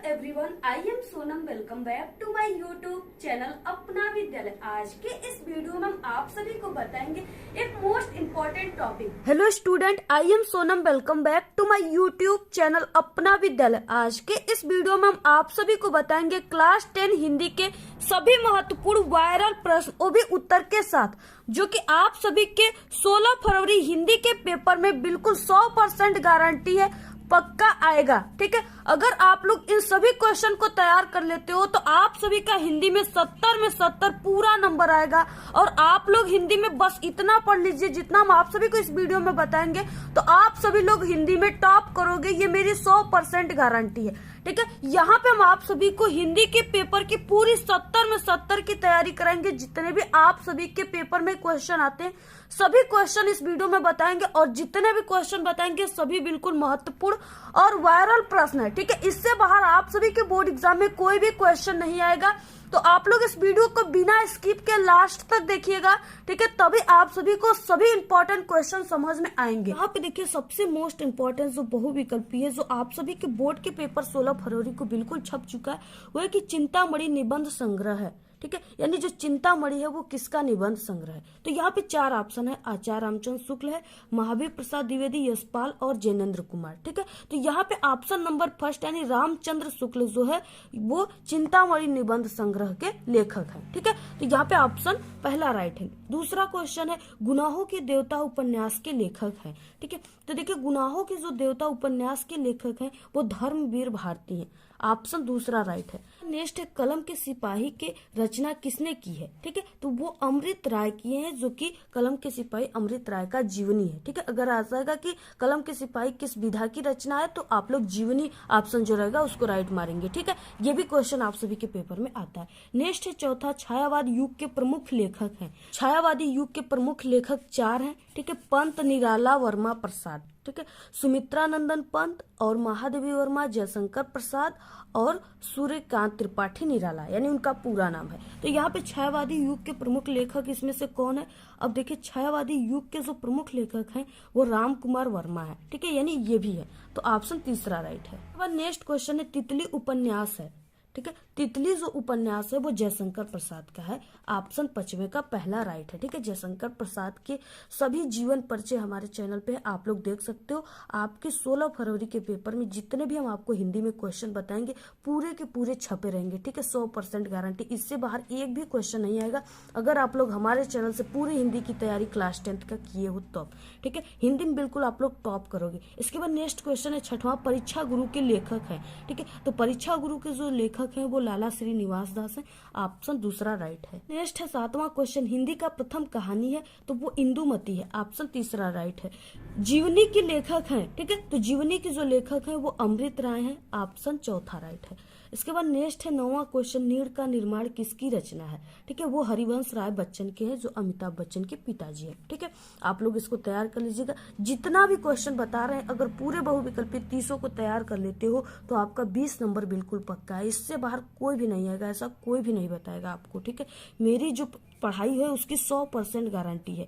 Everyone, I am Sonam. Welcome back to my YouTube channel Apna Vidyalaya. आज के इस वीडियो में हम आप सभी को बताएंगे एक most important topic. Hello student, I am Sonam. Welcome back to my YouTube channel Apna Vidyalaya. आज के इस वीडियो में हम आप सभी को बताएंगे क्लास 10 हिंदी के सभी महत्वपूर्ण वायरल प्रश्न, वो भी उत्तर के साथ, जो कि आप सभी के 16 फरवरी हिंदी के पेपर में बिल्कुल 100% गारंटी है, पक्का आएगा। ठीक है, अगर आप लोग इन सभी क्वेश्चन को तैयार कर लेते हो तो आप सभी का हिंदी में 70 में 70 पूरा नंबर आएगा। और आप लोग हिंदी में बस इतना पढ़ लीजिए जितना हम आप सभी को इस वीडियो में बताएंगे, तो आप सभी लोग हिंदी में टॉप करोगे, ये मेरी 100% गारंटी है। ठीक है, यहाँ पे हम आप सभी को हिंदी के पेपर की पूरी 70 में 70 की तैयारी कराएंगे। जितने भी आप सभी के पेपर में क्वेश्चन आते हैं सभी क्वेश्चन इस वीडियो में बताएंगे, और जितने भी क्वेश्चन बताएंगे सभी बिल्कुल महत्वपूर्ण और वायरल प्रश्न है। ठीक है, इससे बाहर आप सभी के बोर्ड एग्जाम में कोई भी क्वेश्चन नहीं आएगा, तो आप लोग इस वीडियो को बिना स्किप के लास्ट तक देखिएगा। ठीक है, तभी आप सभी को सभी इंपॉर्टेंट क्वेश्चन समझ में आएंगे। यहाँ पे देखिए सबसे मोस्ट इम्पोर्टेंट जो बहुविकल्पी है, जो आप सभी के बोर्ड के पेपर 16 फरवरी को बिल्कुल छप चुका है, वो है कि चिंतामणि निबंध संग्रह है। ठीक है, यानी जो चिंतामणि है वो किसका निबंध संग्रह है। तो यहाँ पे 4 ऑप्शन है, आचार्य रामचंद्र शुक्ल है, महावीर प्रसाद द्विवेदी, यशपाल और जैनेन्द्र कुमार। ठीक है, तो यहाँ पे ऑप्शन नंबर फर्स्ट यानी रामचंद्र शुक्ल जो है वो चिंतामणि निबंध संग्रह के लेखक है। ठीक है, तो यहाँ पे ऑप्शन पहला राइट है। दूसरा क्वेश्चन है गुनाहों के देवता उपन्यास के लेखक है। ठीक है, तो देखिए गुनाहों के जो देवता उपन्यास के लेखक हैं वो धर्मवीर भारती हैं। ऑप्शन दूसरा राइट है। नेक्स्ट है कलम के सिपाही के रचना किसने की है। ठीक है, तो वो अमृत राय किए हैं, जो कि कलम के सिपाही अमृत राय का जीवनी है। ठीक है, अगर आ जाएगा कि कलम के सिपाही किस विधा की रचना है तो आप लोग जीवनी ऑप्शन जो रहेगा उसको राइट मारेंगे। ठीक है, ये भी क्वेश्चन आप सभी के पेपर में आता है। नेक्स्ट है चौथा, छायावाद युग के प्रमुख लेखक हैं। छायावादी युग के प्रमुख लेखक 4 हैं। ठीक है, पंत, निराला, वर्मा, प्रसाद। ठीक है, सुमित्रा नंदन पंत और महादेवी वर्मा, जयशंकर प्रसाद और सूर्यकांत त्रिपाठी निराला, यानी उनका पूरा नाम है। तो यहाँ पे छायावादी युग के प्रमुख लेखक इसमें से कौन है। अब देखिए छायावादी युग के जो प्रमुख लेखक हैं वो राम कुमार वर्मा है। ठीक है, यानी ये भी है, तो ऑप्शन तीसरा राइट है। अब नेक्स्ट क्वेश्चन है तितली उपन्यास है। ठीक है, तितली जो उपन्यास है वो जयशंकर प्रसाद का है। ऑप्शन 5वें का पहला राइट है। ठीक है, जयशंकर प्रसाद के सभी जीवन परिचय हमारे चैनल पे है, आप लोग देख सकते हो। आपके 16 फरवरी के पेपर में जितने भी हम आपको हिंदी में क्वेश्चन बताएंगे पूरे के पूरे छपे रहेंगे। ठीक है, 100% गारंटी, इससे बाहर एक भी क्वेश्चन नहीं आएगा अगर आप लोग हमारे चैनल से पूरी हिंदी की तैयारी क्लास 10 का किए हो तो। ठीक है, हिंदी में बिल्कुल आप लोग टॉप करोगे। इसके बाद नेक्स्ट क्वेश्चन है छठवां, परीक्षा गुरु के लेखक है। ठीक है, तो परीक्षा गुरु के जो लेखक हैं वो लाला श्रीनिवास दास हैं। ऑप्शन दूसरा राइट है। नेक्स्ट है 7वां क्वेश्चन, हिंदी का प्रथम कहानी है तो वो इंदुमती है। ऑप्शन तीसरा राइट है। जीवनी के लेखक हैं। ठीक है, तो जीवनी के जो लेखक हैं वो अमृत राय हैं। ऑप्शन चौथा राइट है। इसके बाद नेक्स्ट है 9वां क्वेश्चन, नीड़ का निर्माण किसकी रचना है। ठीक है, वो हरिवंश राय बच्चन के हैं, जो अमिताभ बच्चन के पिताजी हैं। ठीक है, आप लोग इसको तैयार कर लीजिएगा। जितना भी क्वेश्चन बता रहे हैं अगर पूरे बहुविकल्पी 30 को तैयार कर लेते हो तो आपका 20 नंबर बिल्कुल पक्का है। इससे बाहर कोई भी नहीं आएगा, ऐसा कोई भी नहीं बताएगा आपको। ठीक है, मेरी जो पढ़ाई है उसकी 100% गारंटी है,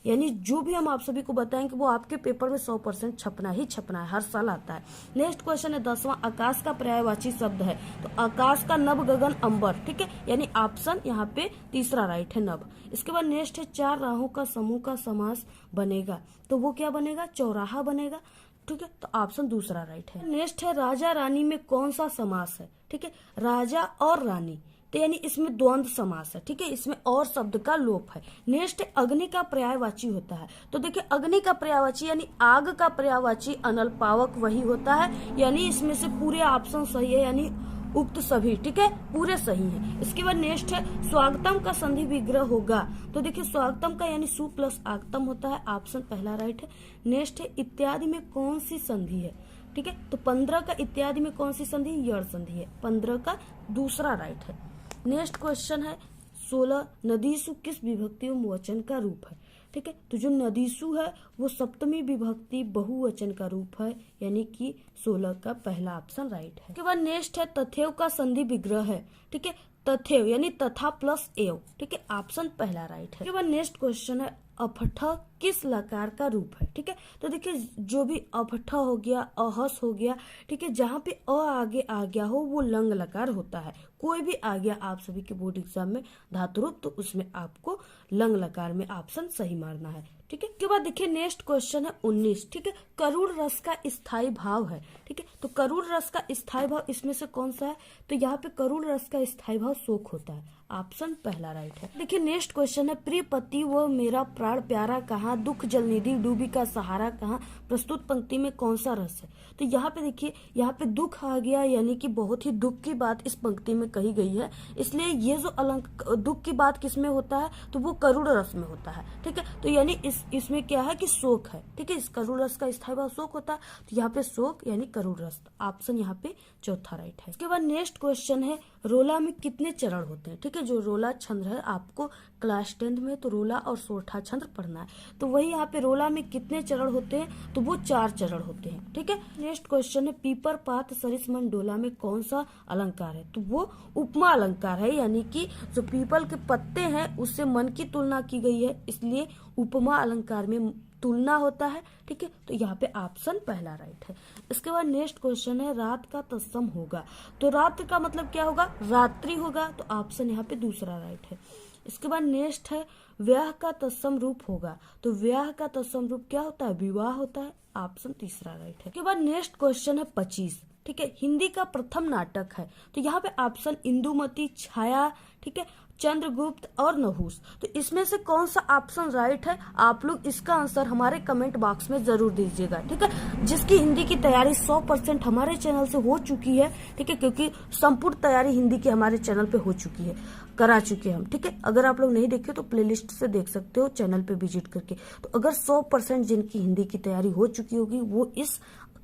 यानी जो भी हम आप सभी को बताएंगे वो आपके पेपर में 100% छपना ही छपना है, हर साल आता है। नेक्स्ट क्वेश्चन है 10वां, आकाश का पर्यायवाची शब्द है। तो आकाश का नभ, गगन, अंबर। ठीक है, यानी ऑप्शन यहाँ पे तीसरा राइट है, नभ। इसके बाद नेक्स्ट है 4 राहों का समूह का समास बनेगा, तो वो क्या बनेगा, चौराहा बनेगा। ठीक है, तो ऑप्शन दूसरा राइट है। नेक्स्ट है राजा रानी में कौन सा समास है। ठीक है, राजा और रानी, तो यानी इसमें द्वंद्व समास है। ठीक है, इसमें और शब्द का लोप है। नेक्स्ट अग्नि का पर्यायवाची होता है। तो देखिए अग्नि का पर्यायवाची यानी आग का पर्यायवाची अनल्पावक वही होता है, यानी इसमें से पूरे ऑप्शन सही है, यानी उक्त सभी। ठीक है, पूरे सही है। इसके बाद नेक्स्ट है स्वागतम का संधि विग्रह होगा। तो देखिए स्वागतम का यानी सु प्लस आगतम होता है। ऑप्शन पहला राइट है। नेक्स्ट है इत्यादि में कौन सी संधि है। ठीक है, तो 15 का इत्यादि में कौन सी संधि, यड़ संधि है। 15 का दूसरा राइट है। नेक्स्ट क्वेश्चन है 16, नदीसु किस विभक्ति एवं वचन का रूप है। ठीक है, तो जो नदीसु है वो सप्तमी विभक्ति बहुवचन का रूप है, यानी कि 16 का पहला ऑप्शन राइट है। उसके बाद नेक्स्ट है तथैव का संधि विग्रह है। ठीक है, तथेव यानी तथा प्लस एव, ठीक है, ऑप्शन पहला राइट है। इसके बाद नेक्स्ट क्वेश्चन है अफठ किस लकार का रूप है, ठीक है। तो देखिए जो भी अफठ हो गया, अहस हो गया, ठीक है, जहाँ पे अ आगे आ गया हो वो लंग लकार होता है। कोई भी आ गया आप सभी के बोर्ड एग्जाम में धातु रूप, तो उसमें आपको लंग लकार में ऑप्शन सही मारना है, ठीक है। उसके बाद देखिए नेक्स्ट क्वेश्चन है 19, ठीक है, करूण रस का स्थायी भाव है, ठीक है। तो करूण रस का स्थायी भाव इसमें से कौन सा है, तो यहाँ पे करूण रस का स्थायी भाव शोक होता है, ऑप्शन पहला राइट है। देखिए नेक्स्ट क्वेश्चन है प्रिय पति वो मेरा प्राण प्यारा कहाँ, दुख जलनिधि डूबी का सहारा कहाँ, प्रस्तुत पंक्ति में कौन सा रस है। तो यहाँ पे देखिए यहाँ पे दुख आ गया, यानी कि बहुत ही दुख की बात इस पंक्ति में कही गई है, इसलिए ये जो दुख की बात किसमें होता है, तो वो करुण रस में होता है, ठीक है। तो यानी इसमें क्या है कि शोक है, ठीक है, इस करुण रस का स्थायी भाव शोक होता है, तो यहाँ पे शोक यानी करुण रस, ऑप्शन यहाँ पे चौथा राइट है। इसके बाद नेक्स्ट क्वेश्चन है रोला में कितने चरण होते हैं, ठीक है। जो रोला छंद है आपको क्लास 10th में तो रोला और सोरठा छंद पढ़ना है, तो वही यहाँ पे रोला में कितने चरण होते हैं, तो वो 4 चरण होते हैं, ठीक है। नेक्स्ट क्वेश्चन है पीपर पात सरिस मन डोला में कौन सा अलंकार है, तो वो उपमा अलंकार है, यानी कि जो पीपल के पत्ते हैं उससे मन की तुलना की गई है, इसलिए उपमा अलंकार में तुलना होता है, ठीक है। तो यहाँ पे ऑप्शन पहला राइट है। इसके बाद नेक्स्ट क्वेश्चन है रात का तत्सम होगा, तो रात का मतलब क्या होगा, रात्रि होगा, तो ऑप्शन यहाँ पे दूसरा राइट है। इसके बाद नेक्स्ट है व्याह का तत्सम रूप होगा, तो व्याह का तत्सम रूप क्या होता है, विवाह होता है, ऑप्शन तीसरा राइट है। इसके बाद नेक्स्ट क्वेश्चन है 25, ठीक है, हिंदी का प्रथम नाटक है, तो यहाँ पे ऑप्शन इंदुमती, छाया, ठीक है, चंद्रगुप्त और नहुस, तो इसमें से कौन सा ऑप्शन राइट है, आप लोग इसका आंसर हमारे कमेंट बॉक्स में जरूर दीजिएगा, ठीक है। जिसकी हिंदी की तैयारी 100% हमारे चैनल से हो चुकी है, ठीक है, क्योंकि संपूर्ण तैयारी हिंदी की हमारे चैनल पे हो चुकी है, करा चुके हम, ठीक है। अगर आप लोग नहीं देखे तो प्लेलिस्ट से देख सकते हो चैनल पे विजिट करके। तो अगर 100% जिनकी हिंदी की तैयारी हो चुकी होगी वो इस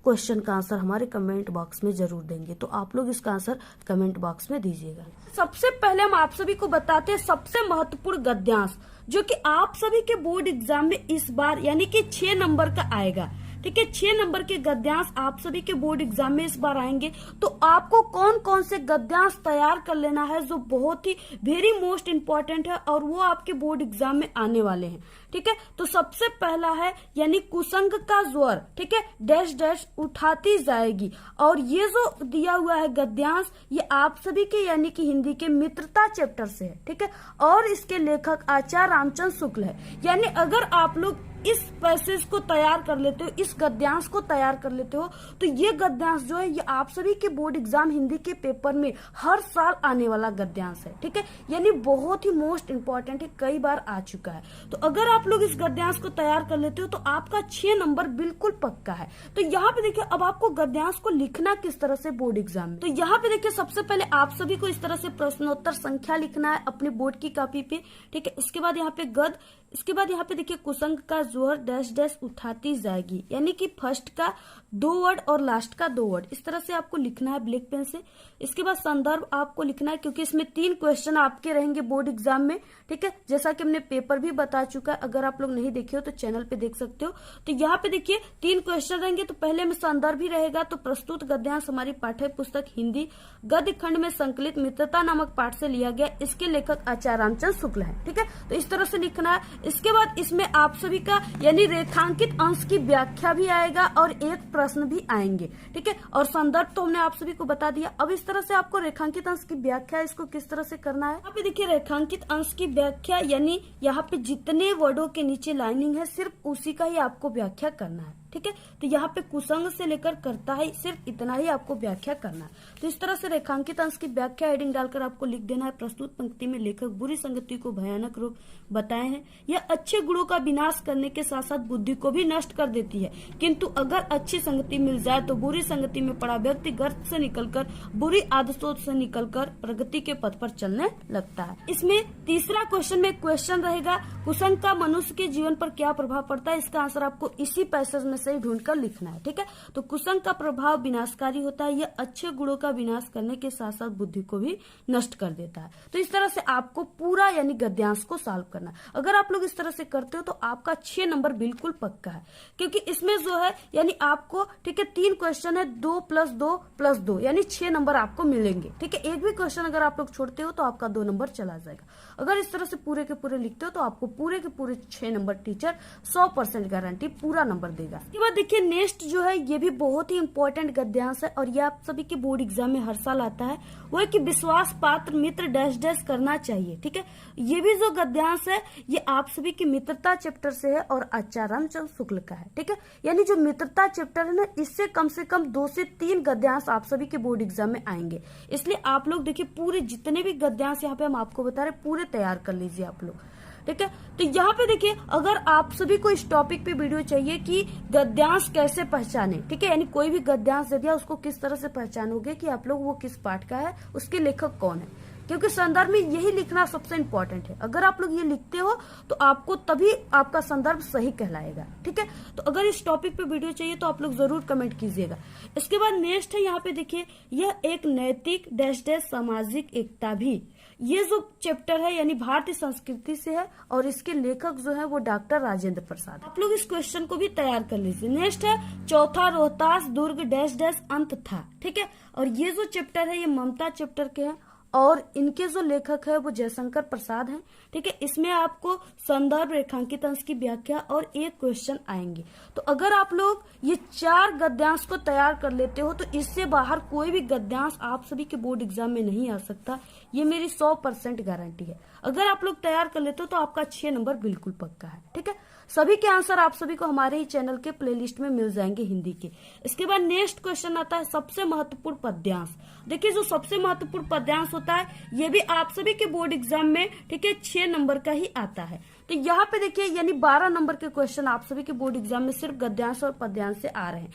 क्वेश्चन का आंसर हमारे कमेंट बॉक्स में जरूर देंगे, तो आप लोग इसका आंसर कमेंट बॉक्स में दीजिएगा। सबसे पहले हम आप सभी को बताते हैं सबसे महत्वपूर्ण गद्यांश, जो कि आप सभी के बोर्ड एग्जाम में इस बार यानी कि 6 नंबर का आएगा, ठीक है। 6 नंबर के गद्यांश आप सभी के बोर्ड एग्जाम में इस बार आएंगे, तो आपको कौन कौन से गद्यांश तैयार कर लेना है जो बहुत ही वेरी मोस्ट इम्पोर्टेंट है और वो आपके बोर्ड एग्जाम में आने वाले हैं, ठीक है। तो सबसे पहला है यानी कुसंग का ज्वर, ठीक है, डैश डैश उठाती जाएगी, और ये जो दिया हुआ है गद्यांश ये आप सभी के यानी कि हिंदी के मित्रता चैप्टर से है, ठीक है, और इसके लेखक आचार्य रामचंद्र शुक्ल है। यानी अगर आप लोग इस पैसेज को तैयार कर लेते हो, इस गद्यांश को तैयार कर लेते हो, तो ये गद्यांश जो है ये आप सभी के बोर्ड एग्जाम हिंदी के पेपर में हर साल आने वाला गद्यांश है, ठीक है, यानी बहुत ही मोस्ट इम्पोर्टेंट है, कई बार आ चुका है। तो अगर आप लोग इस गद्यांश को तैयार कर लेते हो तो आपका 6 नंबर बिल्कुल पक्का है। तो यहाँ पे देखिए अब आपको गद्यांश को लिखना किस तरह से बोर्ड एग्जाम में, तो यहाँ पे देखिए सबसे पहले आप सभी को इस तरह से प्रश्नोत्तर संख्या लिखना है अपने बोर्ड की कॉपी पे, ठीक है। इसके बाद यहाँ पे गद, इसके बाद यहाँ पे देखिए कुसंग का जोहर डैश डैश उठाती जाएगी, यानी कि फर्स्ट का 2 वर्ड और लास्ट का 2 वर्ड, इस तरह से आपको लिखना है ब्लैक पेन से। इसके बाद संदर्भ आपको लिखना है, क्योंकि इसमें 3 क्वेश्चन आपके रहेंगे बोर्ड एग्जाम में, ठीक है, जैसा कि हमने पेपर भी बता चुका है, अगर आप लोग नहीं देखे हो तो चैनल पे देख सकते हो। तो यहाँ पे देखिए 3 क्वेश्चन रहेंगे, तो पहले में संदर्भ ही रहेगा, तो प्रस्तुत गद्यांश हमारी पाठ्य पुस्तक हिंदी गद्य खंड में संकलित मित्रता नामक पाठ से लिया गया, इसके लेखक आचार्य रामचंद्र शुक्ल है, ठीक है। तो इस तरह से लिखना है। इसके बाद इसमें आप सभी का यानी रेखांकित अंश की व्याख्या भी आएगा और एक प्रश्न भी आएंगे, ठीक है, और संदर्भ तो हमने आप सभी को बता दिया। अब इस तरह से आपको रेखांकित अंश की व्याख्या इसको किस तरह से करना है, यहाँ पे देखिए रेखांकित अंश की व्याख्या यानी यहाँ पे जितने वर्डों के नीचे लाइनिंग है सिर्फ उसी का ही आपको व्याख्या करना है, ठीक है। तो यहाँ पे कुसंग से लेकर करता है सिर्फ इतना ही आपको व्याख्या करना है। तो इस तरह से रेखांकित अंश की व्याख्या हेडिंग डालकर आपको लिख देना है। प्रस्तुत पंक्ति में लेखक बुरी संगति को भयानक रोग बताए हैं, यह अच्छे गुणों का विनाश करने के साथ साथ बुद्धि को भी नष्ट कर देती है, किंतु अगर अच्छी संगति मिल जाए तो बुरी संगति में पड़ा व्यक्ति गर्त से निकलकर बुरी आदतों से निकलकर प्रगति के पथ पर चलने लगता है। इसमें तीसरा क्वेश्चन में क्वेश्चन रहेगा कुसंग का मनुष्य के जीवन पर क्या प्रभाव पड़ता है, इसका आंसर आपको इसी पैसेज में ऐसे ही ढूंढ कर लिखना है। ठीक है, तो कुसंग का प्रभाव विनाशकारी होता है, यह अच्छे गुणों का विनाश करने के साथ साथ बुद्धि को भी नष्ट कर देता है। तो इस तरह से आपको पूरा यानी गद्यांश को सॉल्व करना है। अगर आप लोग इस तरह से करते हो तो आपका 6 नंबर बिल्कुल पक्का है, क्योंकि इसमें जो है यानी आपको ठीक है 3 क्वेश्चन है, 2 + 2 + 2 यानी 6 नंबर आपको मिलेंगे। ठीक है, एक भी क्वेश्चन अगर आप लोग छोड़ते हो तो आपका 2 नंबर चला जाएगा। अगर इस तरह से पूरे के पूरे लिखते हो तो आपको पूरे के पूरे 6 नंबर टीचर 100% गारंटी पूरा नंबर देगा। इसके बाद देखिए नेक्स्ट जो है ये भी बहुत ही इंपॉर्टेंट गद्यांश है और ये आप सभी के बोर्ड एग्जाम में हर साल आता है, वो है कि विश्वास पात्र मित्र डैश डैश करना चाहिए। ठीक है, ये भी जो गद्यांश है ये आप सभी की मित्रता चैप्टर से है और आचार्य रामचंद्र शुक्ल का है। ठीक है, यानी जो मित्रता चैप्टर है ना, इससे कम से कम 2 से 3 गद्यांश आप सभी के बोर्ड एग्जाम में आएंगे। इसलिए आप लोग देखिए पूरे जितने भी गद्यांश यहाँ पे हम आपको बता रहे पूरे तैयार कर लीजिए आप लोग। ठीक है, तो यहाँ पे देखिए अगर आप सभी को इस टॉपिक पे वीडियो चाहिए कि गद्यांश कैसे पहचाने, ठीक है, यानी कोई भी गद्यांश दे दिया उसको किस तरह से पहचानोगे कि आप लोग वो किस पाठ का है, उसके लेखक कौन है, क्योंकि संदर्भ में यही लिखना सबसे इम्पोर्टेंट है। अगर आप लोग ये लिखते हो तो आपको तभी आपका संदर्भ सही कहलाएगा। ठीक है, तो अगर इस टॉपिक पे वीडियो चाहिए तो आप लोग जरूर कमेंट कीजिएगा। इसके बाद नेक्स्ट है यहाँ पे देखिए, यह एक नैतिक डैश डैश सामाजिक एकता भी, ये जो चैप्टर है यानी भारतीय संस्कृति से है और इसके लेखक जो है वो डॉक्टर राजेंद्र प्रसाद। आप लोग इस क्वेश्चन को भी तैयार कर लीजिए। नेक्स्ट है चौथा रोहतास दुर्ग डैश डैश अंत था। ठीक है, और ये जो चैप्टर है ये ममता चैप्टर के हैं और इनके जो लेखक है वो जयशंकर प्रसाद हैं। ठीक है, इसमें आपको संदर्भ, रेखांकित अंश की व्याख्या और एक क्वेश्चन आएंगे। तो अगर आप लोग ये 4 गद्यांश को तैयार कर लेते हो तो इससे बाहर कोई भी गद्यांश आप सभी के बोर्ड एग्जाम में नहीं आ सकता, ये मेरी 100% गारंटी है। अगर आप लोग तैयार कर लेते हो तो आपका 6 नंबर बिल्कुल पक्का है। ठीक है, सभी के आंसर आप सभी को हमारे ही चैनल के प्लेलिस्ट में मिल जाएंगे हिंदी के। इसके बाद नेक्स्ट क्वेश्चन आता है सबसे महत्वपूर्ण पद्यांश। देखिए जो सबसे महत्वपूर्ण पद्यांश होता है ये भी आप सभी के बोर्ड एग्जाम में ठीक है 6 नंबर का ही आता है। तो यहाँ पे देखिए यानी 12 नंबर के क्वेश्चन आप सभी के बोर्ड एग्जाम में सिर्फ गद्यांश और पद्यांश से आ रहे हैं।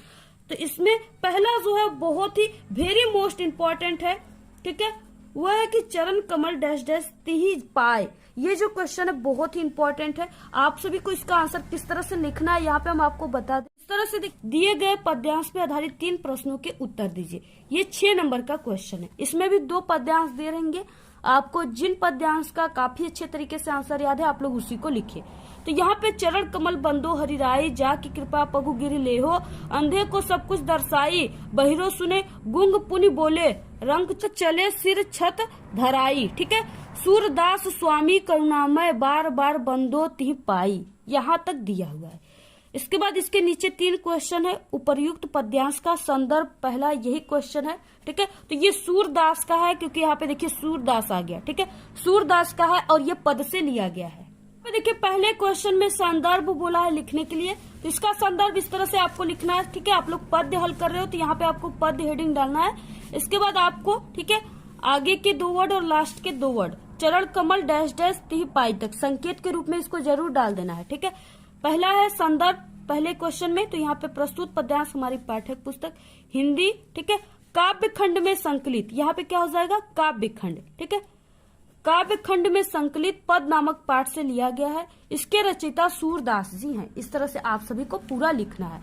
तो इसमें पहला जो है बहुत ही वेरी मोस्ट इम्पोर्टेंट है। ठीक है, वह है कि चरण कमल डैश डैश तिहि पाए। ये जो क्वेश्चन है बहुत ही इंपॉर्टेंट है। आप सभी को इसका आंसर किस तरह से लिखना है यहाँ पे हम आपको बता दें। इस तरह से दिए गए पद्यांश पे आधारित 3 प्रश्नों के उत्तर दीजिए। ये 6 नंबर का क्वेश्चन है। इसमें भी 2 पद्यांश दे रहेंगे आपको। जिन पद्यांश का काफी अच्छे तरीके से आंसर याद है आप लोग उसी को लिखिए। तो यहाँ पे चरण कमल बंदो हरिराई जा की कृपा पगु गिर ले हो, अंधे को सब कुछ दर्शाई, बहिरो सुने गुंग पुनि बोले, रंग चले सिर छत धराई। ठीक है, सूरदास स्वामी करुणामय बार बार बंदो तिहि पाई, यहाँ तक दिया हुआ है। इसके बाद इसके नीचे 3 क्वेश्चन है। उपर्युक्त पद्यांश का संदर्भ पहला यही क्वेश्चन है। ठीक है, तो ये सूरदास का है क्योंकि यहाँ पे देखिए सूरदास आ गया। ठीक है, सूरदास का है और ये पद से लिया गया है। देखिए पहले क्वेश्चन में संदर्भ बोला है लिखने के लिए, तो इसका संदर्भ इस तरह से आपको लिखना है। ठीक है, आप लोग पद्य हल कर रहे हो तो यहाँ पे आपको पद्य हेडिंग डालना है। इसके बाद आपको ठीक है आगे के 2 वर्ड और लास्ट के 2 वर्ड चरण कमल डैश डैश तिहि पाई तक संकेत के रूप में इसको जरूर डाल देना है। ठीक है, पहला है संदर्भ पहले क्वेश्चन में, तो यहाँ पे प्रस्तुत पद्यांश हमारी पाठक पुस्तक हिंदी। ठीक है, काव्य खंड में संकलित, यहाँ पे क्या हो जाएगा काव्य खंड। ठीक है, काव्य खंड में संकलित पद नामक पाठ से लिया गया है। इसके रचयिता सूरदास जी हैं। इस तरह से आप सभी को पूरा लिखना है।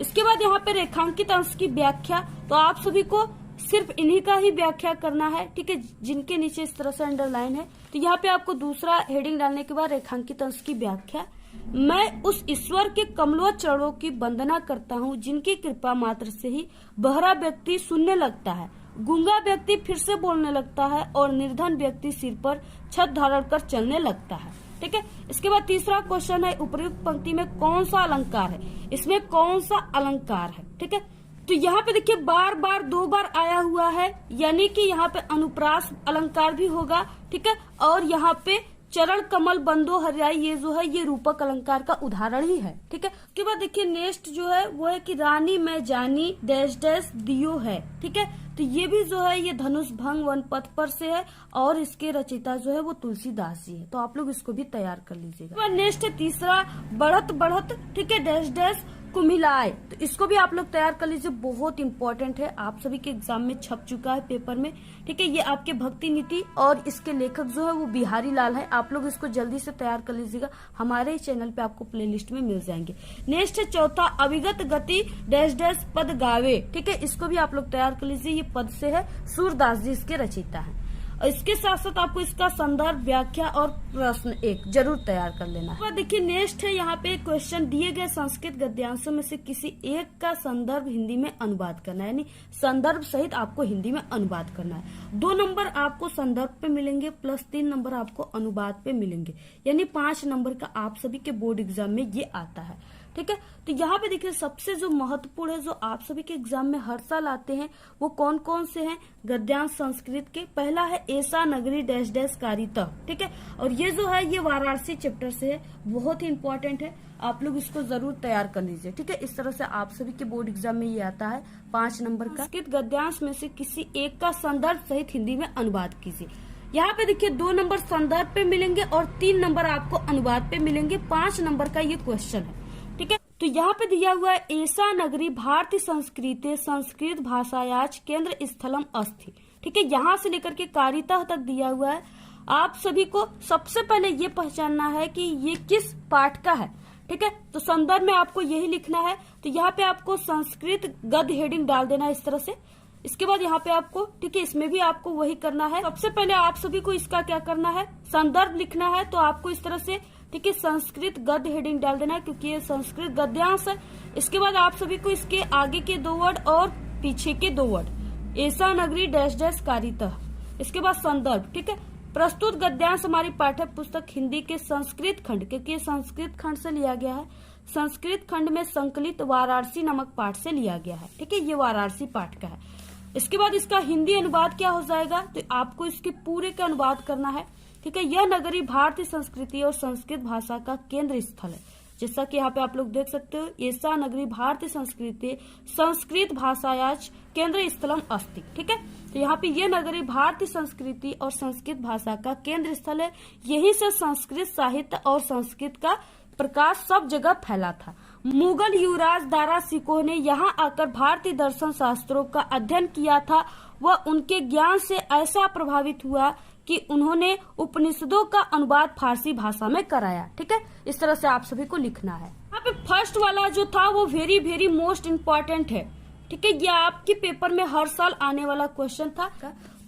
इसके बाद यहाँ पे रेखांकित अंश की व्याख्या, तो आप सभी को सिर्फ इन्हीं का ही व्याख्या करना है। ठीक है, जिनके नीचे इस तरह से अंडरलाइन है, तो यहाँ पे आपको दूसरा हेडिंग डालने के बाद रेखांकित अंश की व्याख्या। मैं उस ईश्वर के कमलों चरणों की वंदना करता हूँ जिनकी कृपा मात्र से ही बहरा व्यक्ति सुनने लगता है, गूंगा व्यक्ति फिर से बोलने लगता है और निर्धन व्यक्ति सिर पर छत धारण कर चलने लगता है। ठीक है, इसके बाद तीसरा क्वेश्चन है उपर्युक्त पंक्ति में कौन सा अलंकार है, इसमें कौन सा अलंकार है। ठीक है, तो यहाँ पे देखिए बार बार 2 बार आया हुआ है, यानी कि यहाँ पे अनुप्रास अलंकार भी होगा। ठीक है, और यहाँ पे चरण कमल बंदो हरियाई ये जो है ये रूपक अलंकार का उदाहरण ही है। ठीक है, उसके बाद देखिए नेक्स्ट जो है वो है कि रानी मैं जानी डैश डैश दियो है। ठीक है, तो ये भी जो है ये धनुष भंग वन पथ पर से है और इसके रचयिता जो है वो तुलसीदास जी है। तो आप लोग इसको भी तैयार कर लीजिएगा। नेक्स्ट है तीसरा बढ़त बढ़त, ठीक है, डैश डैश कुमिलाए। तो इसको भी आप लोग तैयार कर लीजिए, बहुत इंपॉर्टेंट है, आप सभी के एग्जाम में छप चुका है पेपर में, ठीक है। ये आपके भक्ति नीति और इसके लेखक जो है वो बिहारी लाल है। आप लोग इसको जल्दी से तैयार कर लीजिएगा, हमारे चैनल पे आपको प्लेलिस्ट में मिल जाएंगे। नेक्स्ट है चौथा अविगत गति डैश डैश पद गावे, ठीक है, इसको भी आप लोग तैयार कर लीजिए। ये पद से है, सूरदास जी इसके रचयिता है। और इसके साथ साथ आपको इसका संदर्भ, व्याख्या और प्रश्न एक जरूर तैयार कर लेना है। देखिए नेक्स्ट है यहाँ पे क्वेश्चन, दिए गए संस्कृत गद्यांशों में से किसी एक का संदर्भ हिंदी में अनुवाद करना है, यानी संदर्भ सहित आपको हिंदी में अनुवाद करना है। 2 नंबर आपको संदर्भ पे मिलेंगे प्लस 3 नंबर आपको अनुवाद पे मिलेंगे, यानी 5 नंबर का आप सभी के बोर्ड एग्जाम में ये आता है, ठीक है। तो यहाँ पे देखिए सबसे जो महत्वपूर्ण है, जो आप सभी के एग्जाम में हर साल आते हैं, वो कौन कौन से हैं गद्यांश संस्कृत के। पहला है ऐसा नगरी डैश डैश कारिता, ठीक है, और ये जो है ये वाराणसी चैप्टर से है, बहुत ही इंपॉर्टेंट है, आप लोग इसको जरूर तैयार कर लीजिए, ठीक है। इस तरह से आप सभी के बोर्ड एग्जाम में ये आता है 5 नंबर का। संस्कृत गद्यांश में से किसी एक का संदर्भ सहित हिंदी में अनुवाद कीजिए। यहाँ पे देखिए 2 नंबर संदर्भ पे मिलेंगे और 3 नंबर आपको अनुवाद पे मिलेंगे। 5 नंबर का ये क्वेश्चन है, ठीक है। तो यहाँ पे दिया हुआ है ऐसा नगरी भारतीय संस्कृति संस्कृत भाषायाच केंद्र स्थलम अस्ति, ठीक है, यहाँ से लेकर के कारिता तक दिया हुआ है। आप सभी को सबसे पहले ये पहचानना है कि ये किस पाठ का है, ठीक है। तो संदर्भ में आपको यही लिखना है। तो यहाँ पे आपको संस्कृत गद्य हेडिंग डाल देना है इस तरह से। इसके बाद यहाँ पे आपको, ठीक है, इसमें भी आपको वही करना है। सबसे पहले आप सभी को इसका क्या करना है, संदर्भ लिखना है। तो आपको इस तरह से, ठीक है, संस्कृत गद्य हेडिंग डाल देना है क्योंकि ये संस्कृत गद्यांश है। इसके बाद आप सभी को इसके आगे के 2 वर्ड और पीछे के 2 वर्ड, ऐसा नगरी डैश डैश कारिता, इसके बाद संदर्भ, ठीक है। प्रस्तुत गद्यांश हमारी पाठ्य पुस्तक हिंदी के संस्कृत खंड, क्योंकि ये संस्कृत खंड से लिया गया है, संस्कृत खंड में संकलित वाराणसी नामक पाठ से लिया गया है, ठीक है, ये वाराणसी पाठ का है। इसके बाद इसका हिंदी अनुवाद क्या हो जाएगा, तो आपको इसके पूरे का अनुवाद करना है, ठीक है। यह नगरी भारतीय संस्कृति और संस्कृत भाषा का केंद्र स्थल है, जैसा कि यहाँ पे आप लोग देख सकते हो, ऐसा नगरी भारतीय संस्कृति संस्कृत भाषायाच केंद्र स्थलम अस्ति, ठीक है। तो यहाँ पे ये नगरी भारतीय संस्कृति और संस्कृत भाषा का केंद्र स्थल है। यहीं से संस्कृत साहित्य और संस्कृत का प्रकाश सब जगह फैला था। मुगल युवराज दारा सिकोह ने यहाँ आकर भारतीय दर्शन शास्त्रों का अध्ययन किया था। वह उनके ज्ञान से ऐसा प्रभावित हुआ कि उन्होंने उपनिषदों का अनुवाद फारसी भाषा में कराया, ठीक है। इस तरह से आप सभी को लिखना है। यहाँ पे फर्स्ट वाला जो था वो वेरी वेरी मोस्ट इम्पोर्टेंट है, ठीक है, ये आपके पेपर में हर साल आने वाला क्वेश्चन था,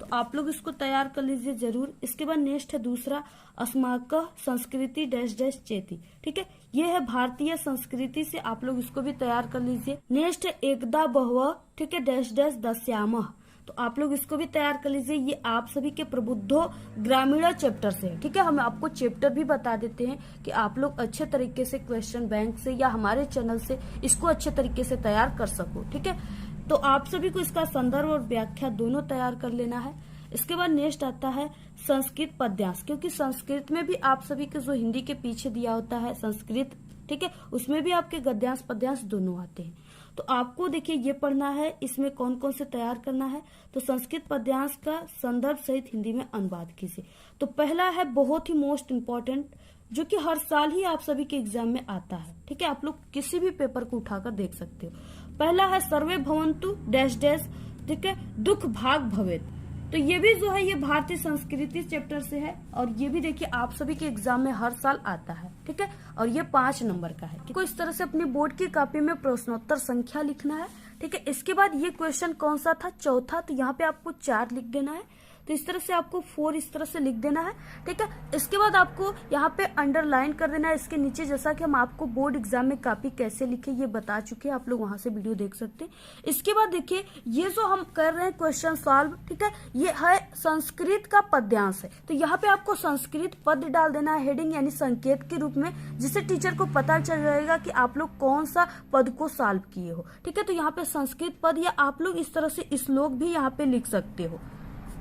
तो आप लोग इसको तैयार कर लीजिए जरूर। इसके बाद नेक्स्ट है दूसरा अस्माक संस्कृति डैश डैश चेती, ठीक है, ये है भारतीय संस्कृति से, आप लोग इसको भी तैयार कर लीजिए। नेक्स्ट है एकदा बहुव, ठीक है, डैश डैश दस्याम, तो आप लोग इसको भी तैयार कर लीजिए। ये आप सभी के प्रबुद्धो ग्रामीण चैप्टर से है, ठीक है। हम आपको चैप्टर भी बता देते हैं कि आप लोग अच्छे तरीके से क्वेश्चन बैंक से या हमारे चैनल से इसको अच्छे तरीके से तैयार कर सको, ठीक है। तो आप सभी को इसका संदर्भ और व्याख्या दोनों तैयार कर लेना है। इसके बाद नेक्स्ट आता है संस्कृत पद्यांश, क्योंकि संस्कृत में भी आप सभी के जो हिंदी के पीछे दिया होता है संस्कृत, ठीक है, उसमें भी आपके गद्यांश पद्यांश दोनों आते हैं। तो आपको देखिए ये पढ़ना है, इसमें कौन कौन से तैयार करना है। तो संस्कृत पद्यांश का संदर्भ सहित हिंदी में अनुवाद कीजिए। तो पहला है बहुत ही मोस्ट इम्पोर्टेंट, जो कि हर साल ही आप सभी के एग्जाम में आता है, ठीक है, आप लोग किसी भी पेपर को उठाकर देख सकते हो। पहला है सर्वे भवन्तु डैश डैश, ठीक है, दुख भाग भवेत। तो ये भी जो है ये भारतीय संस्कृति चैप्टर से है, और ये भी देखिए आप सभी के एग्जाम में हर साल आता है, ठीक है, और ये 5 नंबर का है। को इस तरह से अपनी बोर्ड की कॉपी में प्रश्नोत्तर संख्या लिखना है, ठीक है। इसके बाद ये क्वेश्चन कौन सा था, चौथा, तो यहाँ पे आपको 4 लिख देना है। तो इस तरह से आपको 4 इस तरह से लिख देना है, ठीक है। इसके बाद आपको यहाँ पे अंडरलाइन कर देना है इसके नीचे, जैसा कि हम आपको बोर्ड एग्जाम में कॉपी कैसे लिखे ये बता चुके हैं, आप लोग वहां से वीडियो देख सकते हैं। इसके बाद देखिए ये जो हम कर रहे हैं क्वेश्चन सॉल्व, ठीक है, ये है संस्कृत का पद्यांश है। तो यहाँ पे आपको संस्कृत पद डाल देना है हेडिंग, यानी संकेत के रूप में, जिससे टीचर को पता चल जाएगा कि आप लोग कौन सा पद को सॉल्व किए हो, ठीक है। तो यहाँ पे संस्कृत पद, या आप लोग इस तरह से श्लोक भी यहाँ पे लिख सकते हो,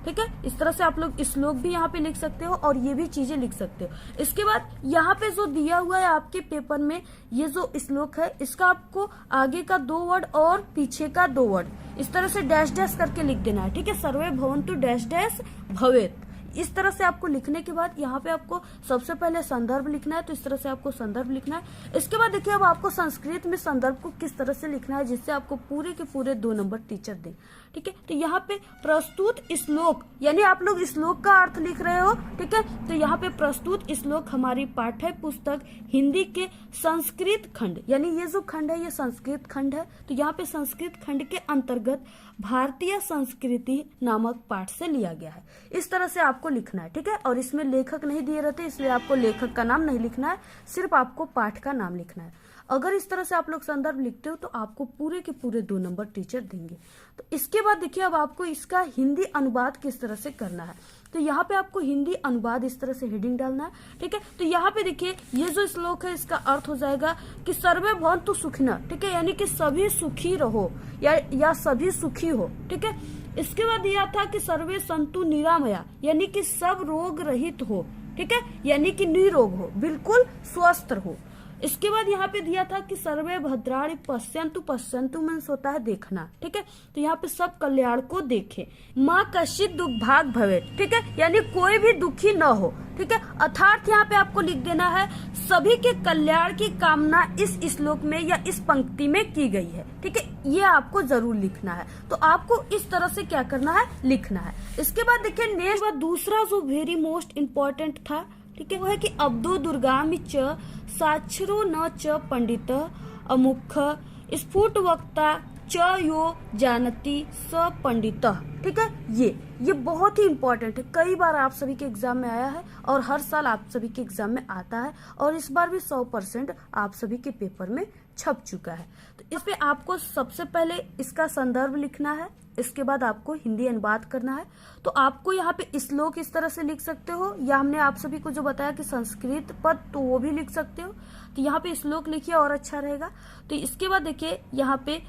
ठीक है। इस तरह से आप लोग श्लोक भी यहाँ पे लिख सकते हो और ये भी चीजें लिख सकते हो। इसके बाद यहाँ पे जो दिया हुआ है आपके पेपर में, ये जो श्लोक है इसका आपको आगे का 2 वर्ड और पीछे का 2 वर्ड इस तरह से डैश डैश करके लिख देना है, ठीक है। सर्वे भवन्तु डैश डैश भवेत्, इस तरह से आपको लिखने के बाद यहाँ पे आपको सबसे पहले संदर्भ लिखना है, तो इस तरह से आपको संदर्भ लिखना है। इसके बाद देखिए अब आपको संस्कृत में संदर्भ को किस तरह से लिखना है जिससे आपको पूरे के पूरे 2 नंबर टीचर दें, ठीक है। तो यहाँ पे प्रस्तुत श्लोक यानी आप लोग श्लोक का अर्थ लिख रहे हो, ठीक है। तो यहाँ पे प्रस्तुत श्लोक हमारी पाठ्य पुस्तक हिंदी के संस्कृत खंड, यानी ये जो खंड है ये संस्कृत खंड है, तो यहाँ पे संस्कृत खंड के अंतर्गत भारतीय संस्कृति नामक पाठ से लिया गया है। इस तरह से आपको लिखना है, ठीक है। और इसमें लेखक नहीं दिए रहते इसलिए आपको लेखक का नाम नहीं लिखना है, सिर्फ आपको पाठ का नाम लिखना है। अगर इस तरह से आप लोग संदर्भ लिखते हो तो आपको पूरे के पूरे 2 नंबर टीचर देंगे। तो इसके बाद देखिए अब आपको इसका हिंदी अनुवाद किस तरह से करना है, तो यहाँ पे आपको हिंदी अनुवाद इस तरह से हेडिंग डालना है, ठीक है। तो यहाँ पे देखिए ये जो श्लोक है इसका अर्थ हो जाएगा कि सर्वे भवन्तु सुखिनः, ठीक है, यानी कि सभी सुखी रहो या सभी सुखी हो, ठीक है। इसके बाद दिया था कि सर्वे सन्तु निरामया, यानी कि सब रोग रहित हो, ठीक है, यानी कि निरोग हो, बिल्कुल स्वस्थ हो। इसके बाद यहाँ पे दिया था कि सर्वे भद्राणि पश्यन्तु, पश्यन्तु मीन्स होता है देखना, ठीक है। तो यहाँ पे सब कल्याण को देखे। माँ कश्चित् दुर्भाग् भवेत्, ठीक है, यानी कोई भी दुखी न हो, ठीक है। अर्थात यहाँ पे आपको लिख देना है सभी के कल्याण की कामना इस श्लोक में या इस पंक्ति में की गई है, ठीक है। ये आपको जरूर लिखना है, तो आपको इस तरह से क्या करना है, लिखना है। इसके बाद देखिए नेक्स्ट दूसरा जो वेरी मोस्ट इम्पोर्टेंट था, ठीक है, वो है कि अब्दो दुर्गामि च साक्षरो न च पंडित अमुख स्फुट वक्ता च यो जानती स पंडित, ठीक है। ये बहुत ही इम्पोर्टेंट है, कई बार आप सभी के एग्जाम में आया है और हर साल आप सभी के एग्जाम में आता है और इस बार भी 100% आप सभी के पेपर में छप चुका है। तो इसमें आपको सबसे पहले इसका संदर्भ लिखना है, इसके बाद आपको हिंदी अनुवाद करना है। तो आपको यहाँ पे श्लोक इस तरह से लिख सकते हो, या हमने आप सभी को जो बताया कि संस्कृत पद तो वो भी लिख सकते हो, तो यहाँ पे श्लोक लिखिए और अच्छा रहेगा। तो इसके बाद देखिए यहाँ पे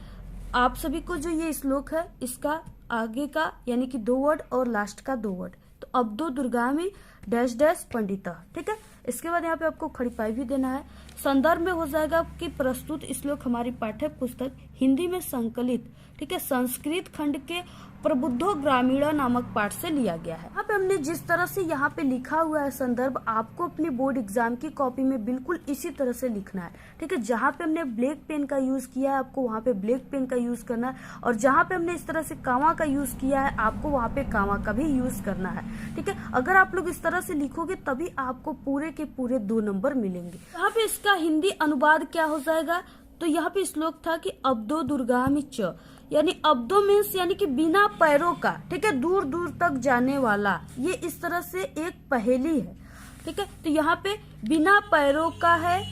आप सभी को जो ये श्लोक है इसका आगे का यानी कि 2 वर्ड और लास्ट का 2 वर्ड, तो अब्दो दुर्गामि डैश डैश पंडित, ठीक है। इसके बाद यहाँ पे आपको खड़ी पाई भी देना है। संदर्भ में हो जाएगा कि प्रस्तुत श्लोक हमारी पाठ्य पुस्तक हिंदी में संकलित, ठीक है, संस्कृत खंड के प्रबुद्धो ग्रामीण नामक पाठ से लिया गया है। यहाँ पे हमने जिस तरह से यहाँ पे लिखा हुआ है संदर्भ, आपको अपनी बोर्ड एग्जाम की कॉपी में बिल्कुल इसी तरह से लिखना है, ठीक है। जहाँ पे हमने ब्लैक पेन का यूज किया है आपको वहाँ पे ब्लैक पेन का यूज करना है, और जहाँ पे हमने इस तरह से कामा का यूज किया है आपको वहाँ पे कामा का भी यूज करना है, ठीक है। अगर आप लोग इस तरह से लिखोगे तभी आपको पूरे के पूरे 2 नंबर मिलेंगे। यहाँ पे इसका हिंदी अनुवाद क्या हो जाएगा, तो यहाँ पे श्लोक था कि अब्दो दुर्गामि च, यानी अब्दो मीन्स यानी कि बिना पैरों का, ठीक है, दूर दूर तक जाने वाला, ये इस तरह से एक पहेली है, ठीक है। तो यहाँ पे बिना पैरों का है,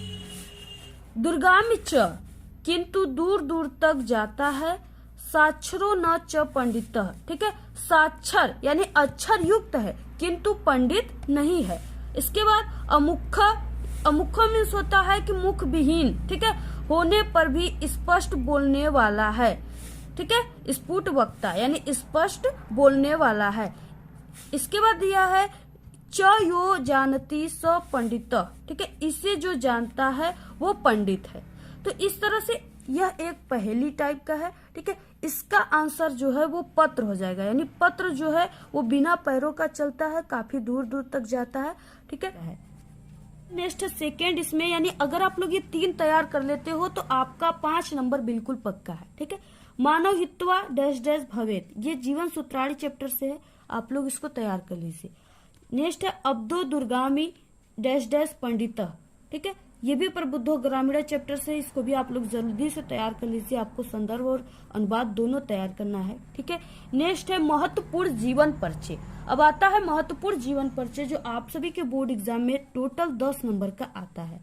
दुर्गामि च किंतु दूर दूर तक जाता है, साक्षरो न च पंडित, ठीक है, साक्षर यानी अक्षर युक्त है किंतु पंडित नहीं है। इसके बाद अमुख, अमुख मीन्स होता है कि मुख विहीन, ठीक है, होने पर भी स्पष्ट बोलने वाला है, ठीक है, स्फुट वक्ता यानी स्पष्ट बोलने वाला है। इसके बाद दिया है च यो जानती स पंडित, ठीक है, इसे जो जानता है वो पंडित है। तो इस तरह से यह एक पहेली टाइप का है, ठीक है। इसका आंसर जो है वो पत्र हो जाएगा, यानी पत्र जो है वो बिना पैरों का चलता है, काफी दूर दूर तक जाता है, ठीक है। नेक्स्ट सेकेंड इसमें, यानी अगर आप लोग ये 3 तैयार कर लेते हो तो आपका 5 नंबर बिल्कुल पक्का है, ठीक है। मानव हित्वा डैश डैश भवेत, ये जीवन सूत्राणी चैप्टर से है, आप लोग इसको तैयार कर लीजिए। नेक्स्ट है अब्दो दुर्गामि डैश डैश पंडित, ठीक है, ये भी प्रबुद्धो ग्रामीण चैप्टर से, इसको भी आप लोग जल्दी से तैयार कर लीजिए, आपको संदर्भ और अनुवाद दोनों तैयार करना है, ठीक है। नेक्स्ट है महत्वपूर्ण जीवन परिचय। अब आता है महत्वपूर्ण जीवन परिचय, जो आप सभी के बोर्ड एग्जाम में टोटल 10 नंबर का आता है,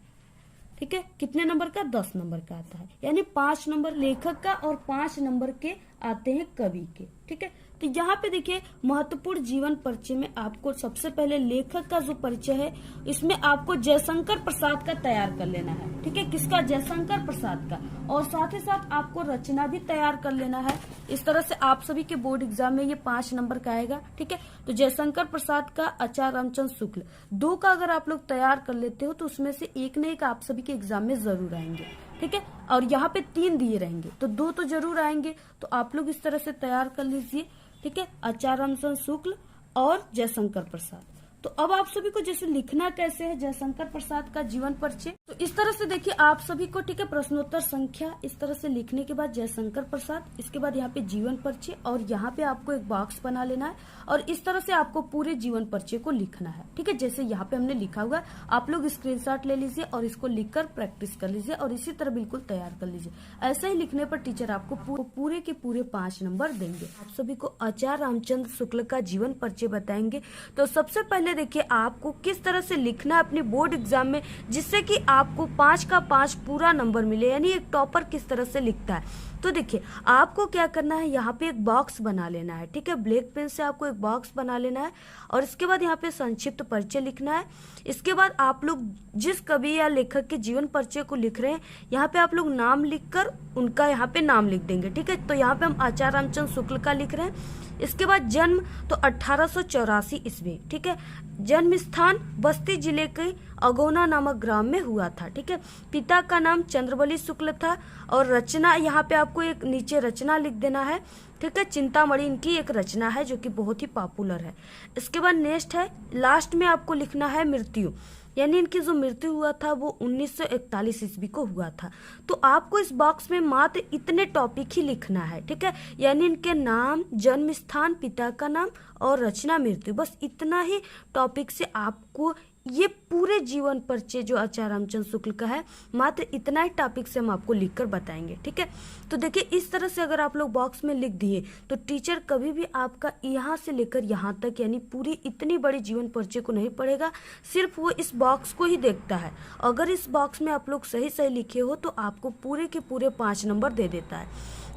ठीक है। कितने नंबर का, 10 नंबर का आता है, यानी 5 नंबर लेखक का और 5 नंबर के आते हैं कवि के, ठीक है। तो यहाँ पे देखिए महत्वपूर्ण जीवन परिचय में आपको सबसे पहले लेखक का जो परिचय है इसमें आपको जयशंकर प्रसाद का तैयार कर लेना है। ठीक है, किसका? जयशंकर प्रसाद का। और साथ ही साथ आपको रचना भी तैयार कर लेना है। इस तरह से आप सभी के बोर्ड एग्जाम में ये 5 नंबर का आएगा। ठीक है, तो जयशंकर प्रसाद का, आचार्य रामचंद्र शुक्ल, 2 का अगर आप लोग तैयार कर लेते हो तो उसमें से एक न एक आप सभी के एग्जाम में जरूर आएंगे। ठीक है, और यहाँ पे 3 दिए रहेंगे तो 2 तो जरूर आएंगे। तो आप लोग इस तरह से तैयार कर लीजिए। ठीक है, आचार्य रामचंद्र शुक्ल और जयशंकर प्रसाद। तो अब आप सभी को जैसे लिखना कैसे है जयशंकर प्रसाद का जीवन परिचय, तो इस तरह से देखिए आप सभी को। ठीक है, प्रश्नोत्तर संख्या इस तरह से लिखने के बाद जयशंकर प्रसाद, इसके बाद यहाँ पे जीवन परिचय और यहाँ पे आपको एक बॉक्स बना लेना है और इस तरह से आपको पूरे जीवन परिचय को लिखना है। ठीक है, जैसे यहाँ पे हमने लिखा हुआ है, आप लोग स्क्रीनशॉट ले लीजिए और इसको लिखकर प्रैक्टिस कर लीजिए और इसी तरह बिल्कुल तैयार कर लीजिए। ऐसा ही लिखने पर टीचर आपको पूरे के पूरे 5 नंबर देंगे। आप सभी को आचार्य रामचंद्र शुक्ल का जीवन परिचय बताएंगे। तो सबसे पहले देखिए आपको किस तरह से लिखना है अपने बोर्ड एग्जाम में, जिससे कि आपको 5 का 5 पूरा नंबर मिले, यानी एक टॉपर किस तरह से लिखता है। तो देखिए आपको क्या करना है, यहाँ पे एक बॉक्स बना लेना है। ठीक है, ब्लैक पेन से आपको एक बॉक्स बना लेना है और इसके बाद यहाँ पे संक्षिप्त परिचय लिखना है। इसके बाद आप लोग जिस कवि या लेखक के जीवन परिचय को लिख रहे हैं, यहाँ पे आप लोग नाम लिखकर उनका यहाँ पे नाम लिख देंगे। ठीक है, तो यहाँ पे हम आचार्य रामचंद्र शुक्ल का लिख रहे हैं। इसके बाद जन्म तो 1884 ईस्वी। ठीक है, जन्म स्थान बस्ती जिले के अगौना नामक ग्राम में हुआ था। ठीक है, पिता का नाम चंद्रबली शुक्ल था और रचना यहाँ पे आपको एक नीचे रचना लिख देना है। ठीक है, चिंतामणि इनकी एक रचना है जो कि बहुत ही पॉपुलर है। इसके बाद नेक्स्ट है, लास्ट में आपको लिखना है मृत्यु, यानी इनकी जो मृत्यु हुआ था वो 1941 ईस्वी को हुआ था। तो आपको इस बॉक्स में मात्र इतने टॉपिक ही लिखना है। ठीक है, यानी इनके नाम, जन्म स्थान, पिता का नाम और रचना, मृत्यु, बस इतना ही टॉपिक से आपको ये पूरे जीवन परिचय जो आचार्य रामचंद्र शुक्ल का है, मात्र इतना ही टॉपिक से हम आपको लिखकर बताएंगे। ठीक है, तो देखिए इस तरह से अगर आप लोग बॉक्स में लिख दिए तो टीचर कभी भी आपका यहाँ से लेकर यहाँ तक यानी पूरी इतनी बड़ी जीवन परिचय को नहीं पढ़ेगा, सिर्फ वो इस बॉक्स को ही देखता है। अगर इस बॉक्स में आप लोग सही सही लिखे हो तो आपको पूरे के पूरे 5 नंबर दे देता है।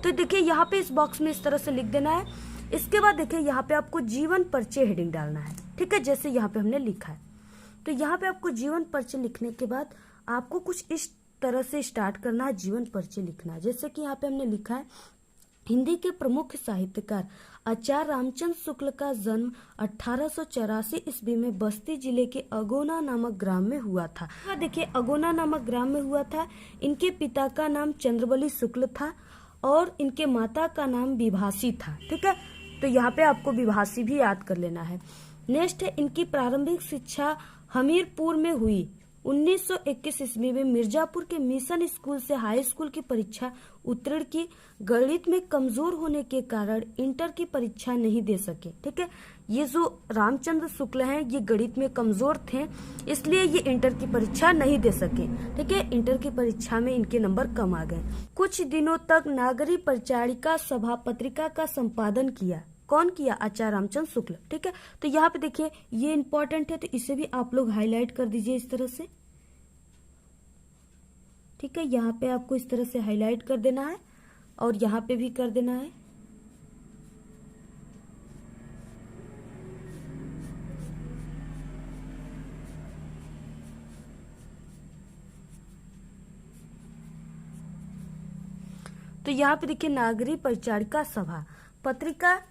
तो देखिए यहाँ पे इस बॉक्स में इस तरह से लिख देना है। इसके बाद देखिए यहाँ पे आपको जीवन परिचय हेडिंग डालना है। ठीक है, जैसे यहाँ पे हमने लिखा है, तो यहाँ पे आपको जीवन परिचय लिखने के बाद आपको कुछ इस तरह से स्टार्ट करना है, जीवन परिचय लिखना है। जैसे कि यहाँ पे हमने लिखा है, हिंदी के प्रमुख साहित्यकार आचार्य रामचंद्र शुक्ल का जन्म 1884 ईस्वी में बस्ती जिले के अगौना नामक ग्राम में हुआ था। देखिए अगौना नामक ग्राम में हुआ था। इनके पिता का नाम चंद्रबली शुक्ल था और इनके माता का नाम विभासी था। ठीक है, तो यहाँ पे आपको विभासी भी याद कर लेना है। नेक्स्ट है, इनकी प्रारंभिक शिक्षा हमीरपुर में हुई। 1921 ईस्वी में मिर्जापुर के मिशन स्कूल से हाई स्कूल की परीक्षा उत्तीर्ण की। गणित में कमजोर होने के कारण इंटर की परीक्षा नहीं दे सके। ठीक है, ये जो रामचंद्र शुक्ल हैं ये गणित में कमजोर थे, इसलिए ये इंटर की परीक्षा नहीं दे सके। ठीक है, इंटर की परीक्षा में इनके नंबर कम आ गए। कुछ दिनों तक नागरिक परिचारिका सभा पत्रिका का संपादन किया। कौन किया? आचार्य रामचंद्र शुक्ल। ठीक है, तो यहाँ पे देखिए ये इंपॉर्टेंट है, तो इसे भी आप लोग हाईलाइट कर दीजिए इस तरह से। ठीक है, यहाँ पे आपको इस तरह से हाईलाइट कर देना है और यहाँ पे भी कर देना है। तो यहाँ पे देखिए नागरिक परिचारिका सभा पत्रिका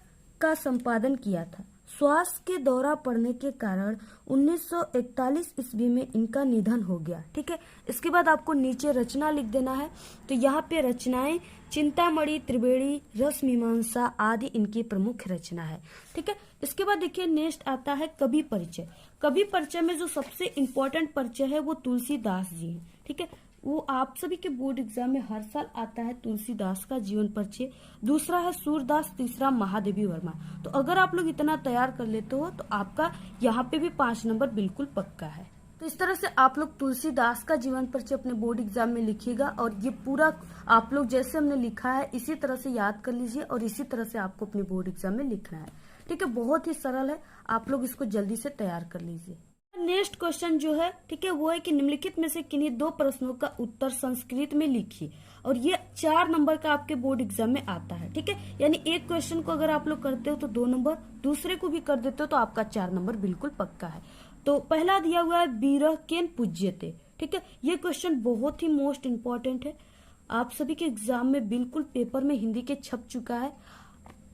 का संपादन किया था। श्वास के दौरा पड़ने के कारण 1941 ईस्वी में इनका निधन हो गया। ठीक है, इसके बाद आपको नीचे रचना लिख देना है। तो यहाँ पे रचनाएं चिंतामणि, त्रिवेणी, रस मीमांसा आदि इनकी प्रमुख रचना है। ठीक है, इसके बाद देखिए नेक्स्ट आता है कवि परिचय। कवि परिचय में जो सबसे इम्पोर्टेंट परिचय है वो तुलसीदास जी है। ठीक है, वो आप सभी के बोर्ड एग्जाम में हर साल आता है तुलसीदास का जीवन परिचय। दूसरा है सूरदास, तीसरा महादेवी वर्मा। तो अगर आप लोग इतना तैयार कर लेते हो तो आपका यहाँ पे भी 5 नंबर बिल्कुल पक्का है। तो इस तरह से आप लोग तुलसीदास का जीवन परिचय अपने बोर्ड एग्जाम में लिखिएगा और ये पूरा आप लोग जैसे हमने लिखा है इसी तरह से याद कर लीजिए और इसी तरह से आपको अपने बोर्ड एग्जाम में लिखना है। ठीक है, बहुत ही सरल है, आप लोग इसको जल्दी से तैयार कर लीजिए। नेक्स्ट क्वेश्चन जो है, ठीक है, वो है कि निम्नलिखित में से किन्हीं दो प्रश्नों का उत्तर संस्कृत में लिखिए। और ये 4 नंबर का आपके बोर्ड एग्जाम में आता है, ठीक है। यानी एक क्वेश्चन को अगर आप लोग करते हो तो 2 नंबर, दूसरे को भी कर देते हो तो आपका 4 नंबर बिल्कुल पक्का है। तो पहला दिया हुआ है बीरः केन पूज्यते, ठीक है। ये क्वेश्चन बहुत ही मोस्ट इम्पोर्टेंट है, आप सभी के एग्जाम में बिल्कुल पेपर में हिंदी के छप चुका है।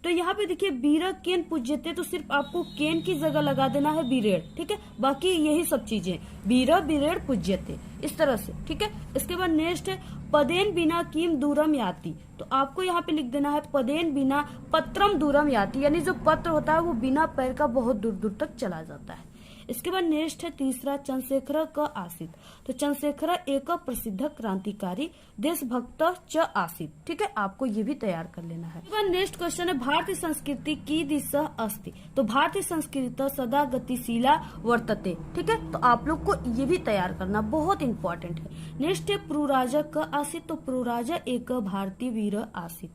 तो यहाँ पे देखिए बीरः केन पूज्यते, तो सिर्फ आपको केन की जगह लगा देना है बीरेड़, ठीक है। बाकी यही सब चीजें बीरः बीरेड़ पूज्यते इस तरह से, ठीक है। इसके बाद नेक्स्ट है पदेन बिना किम दूरम याति, तो आपको यहाँ पे लिख देना है पदेन बिना पत्रम दूरम याति, यानी जो पत्र होता है वो बिना पैर का बहुत दूर दूर तक चला जाता है। इसके बाद नेक्स्ट है तीसरा चंद्रशेखर का आसित, तो चंद्रशेखर एक प्रसिद्ध क्रांतिकारी देशभक्त च आसित, ठीक है। आपको ये भी तैयार कर लेना है। इसके बाद नेक्स्ट क्वेश्चन है भारतीय संस्कृति की दिशा अस्ति, तो भारतीय संस्कृति सदा गतिशीला वर्तते, ठीक है। तो आप लोग को ये भी तैयार करना बहुत इंपॉर्टेंट है। नेक्स्ट है प्रुराजा का आसित, तो प्रुराजा एक भारतीय वीर आसित।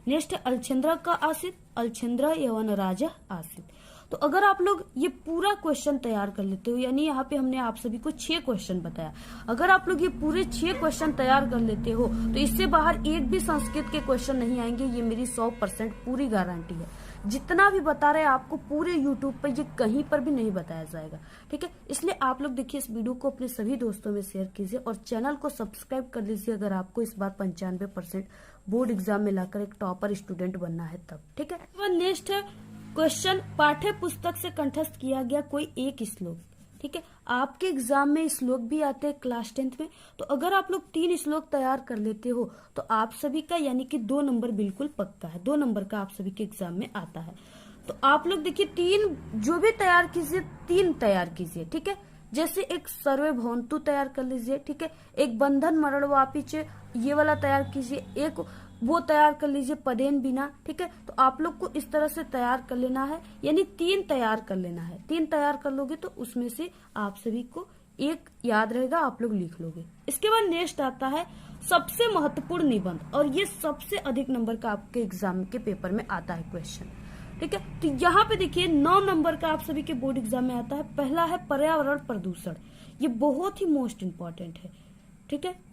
नेक्स्ट है अलछेंद्र का आसित, अलछेंद्र यवन राजा आसित। तो अगर आप लोग ये पूरा क्वेश्चन तैयार कर लेते हो, यानी यहाँ पे हमने आप सभी को 6 क्वेश्चन बताया, अगर आप लोग ये पूरे 6 क्वेश्चन तैयार कर लेते हो तो इससे बाहर एक भी संस्कृत के क्वेश्चन नहीं आएंगे, ये मेरी 100% पूरी गारंटी है। जितना भी बता रहे हैं आपको पूरे यूट्यूब पर ये कहीं पर भी नहीं बताया जाएगा, ठीक है। इसलिए आप लोग देखिए इस वीडियो को अपने सभी दोस्तों में शेयर कीजिए और चैनल को सब्सक्राइब कर लीजिए अगर आपको इस बार 95% बोर्ड एग्जाम में लाकर एक टॉपर स्टूडेंट बनना है तब, ठीक है। नेक्स्ट है क्वेश्चन पाठ्य पुस्तक से कंठस्थ किया गया कोई एक श्लोक, ठीक है। आपके एग्जाम में श्लोक भी आते हैं क्लास 10th में, तो अगर आप लोग 3 श्लोक तैयार कर लेते हो तो आप सभी का यानी कि 2 नंबर बिल्कुल पक्का है, 2 नंबर का आप सभी के एग्जाम में आता है। तो आप लोग देखिए 3 जो भी तैयार कीजिए, 3 तैयार कीजिए, ठीक है। जैसे एक सर्वे भवंतु तैयार कर लीजिए, ठीक है। एक बंधन मरण वापिचे ये वाला तैयार कीजिए, एक वो तैयार कर लीजिए पदेन बिना, ठीक है। तो आप लोग को इस तरह से तैयार कर लेना है, यानी 3 तैयार कर लेना है। 3 तैयार कर लोगे तो उसमें से आप सभी को एक याद रहेगा, आप लोग लिख लोगे। इसके बाद नेक्स्ट आता है सबसे महत्वपूर्ण निबंध, और ये सबसे अधिक नंबर का आपके एग्जाम के पेपर में आता है क्वेश्चन, ठीक है। तो यहाँ पे देखिए 9 नंबर का आप सभी के बोर्ड एग्जाम में आता है। पहला है पर्यावरण प्रदूषण, ये बहुत ही मोस्ट इम्पोर्टेंट है, ठीक है।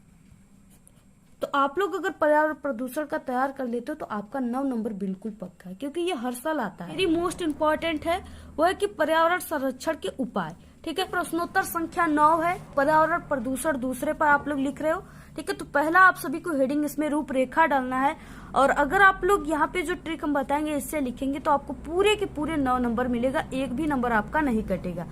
तो आप लोग अगर पर्यावरण प्रदूषण का तैयार कर लेते हो तो आपका 9 नंबर बिल्कुल पक्का है, क्योंकि ये हर साल आता है। मेरी मोस्ट इम्पोर्टेंट है वो है कि पर्यावरण संरक्षण के उपाय, ठीक है। प्रश्नोत्तर संख्या 9 है, पर्यावरण प्रदूषण दूसरे पर आप लोग लिख रहे हो, ठीक है। तो पहला आप सभी को हेडिंग इसमें रूपरेखा डालना है, और अगर आप लोग यहाँ पे जो ट्रिक हम बताएंगे इससे लिखेंगे तो आपको पूरे के पूरे 9 नंबर मिलेगा, एक भी नंबर आपका नहीं कटेगा,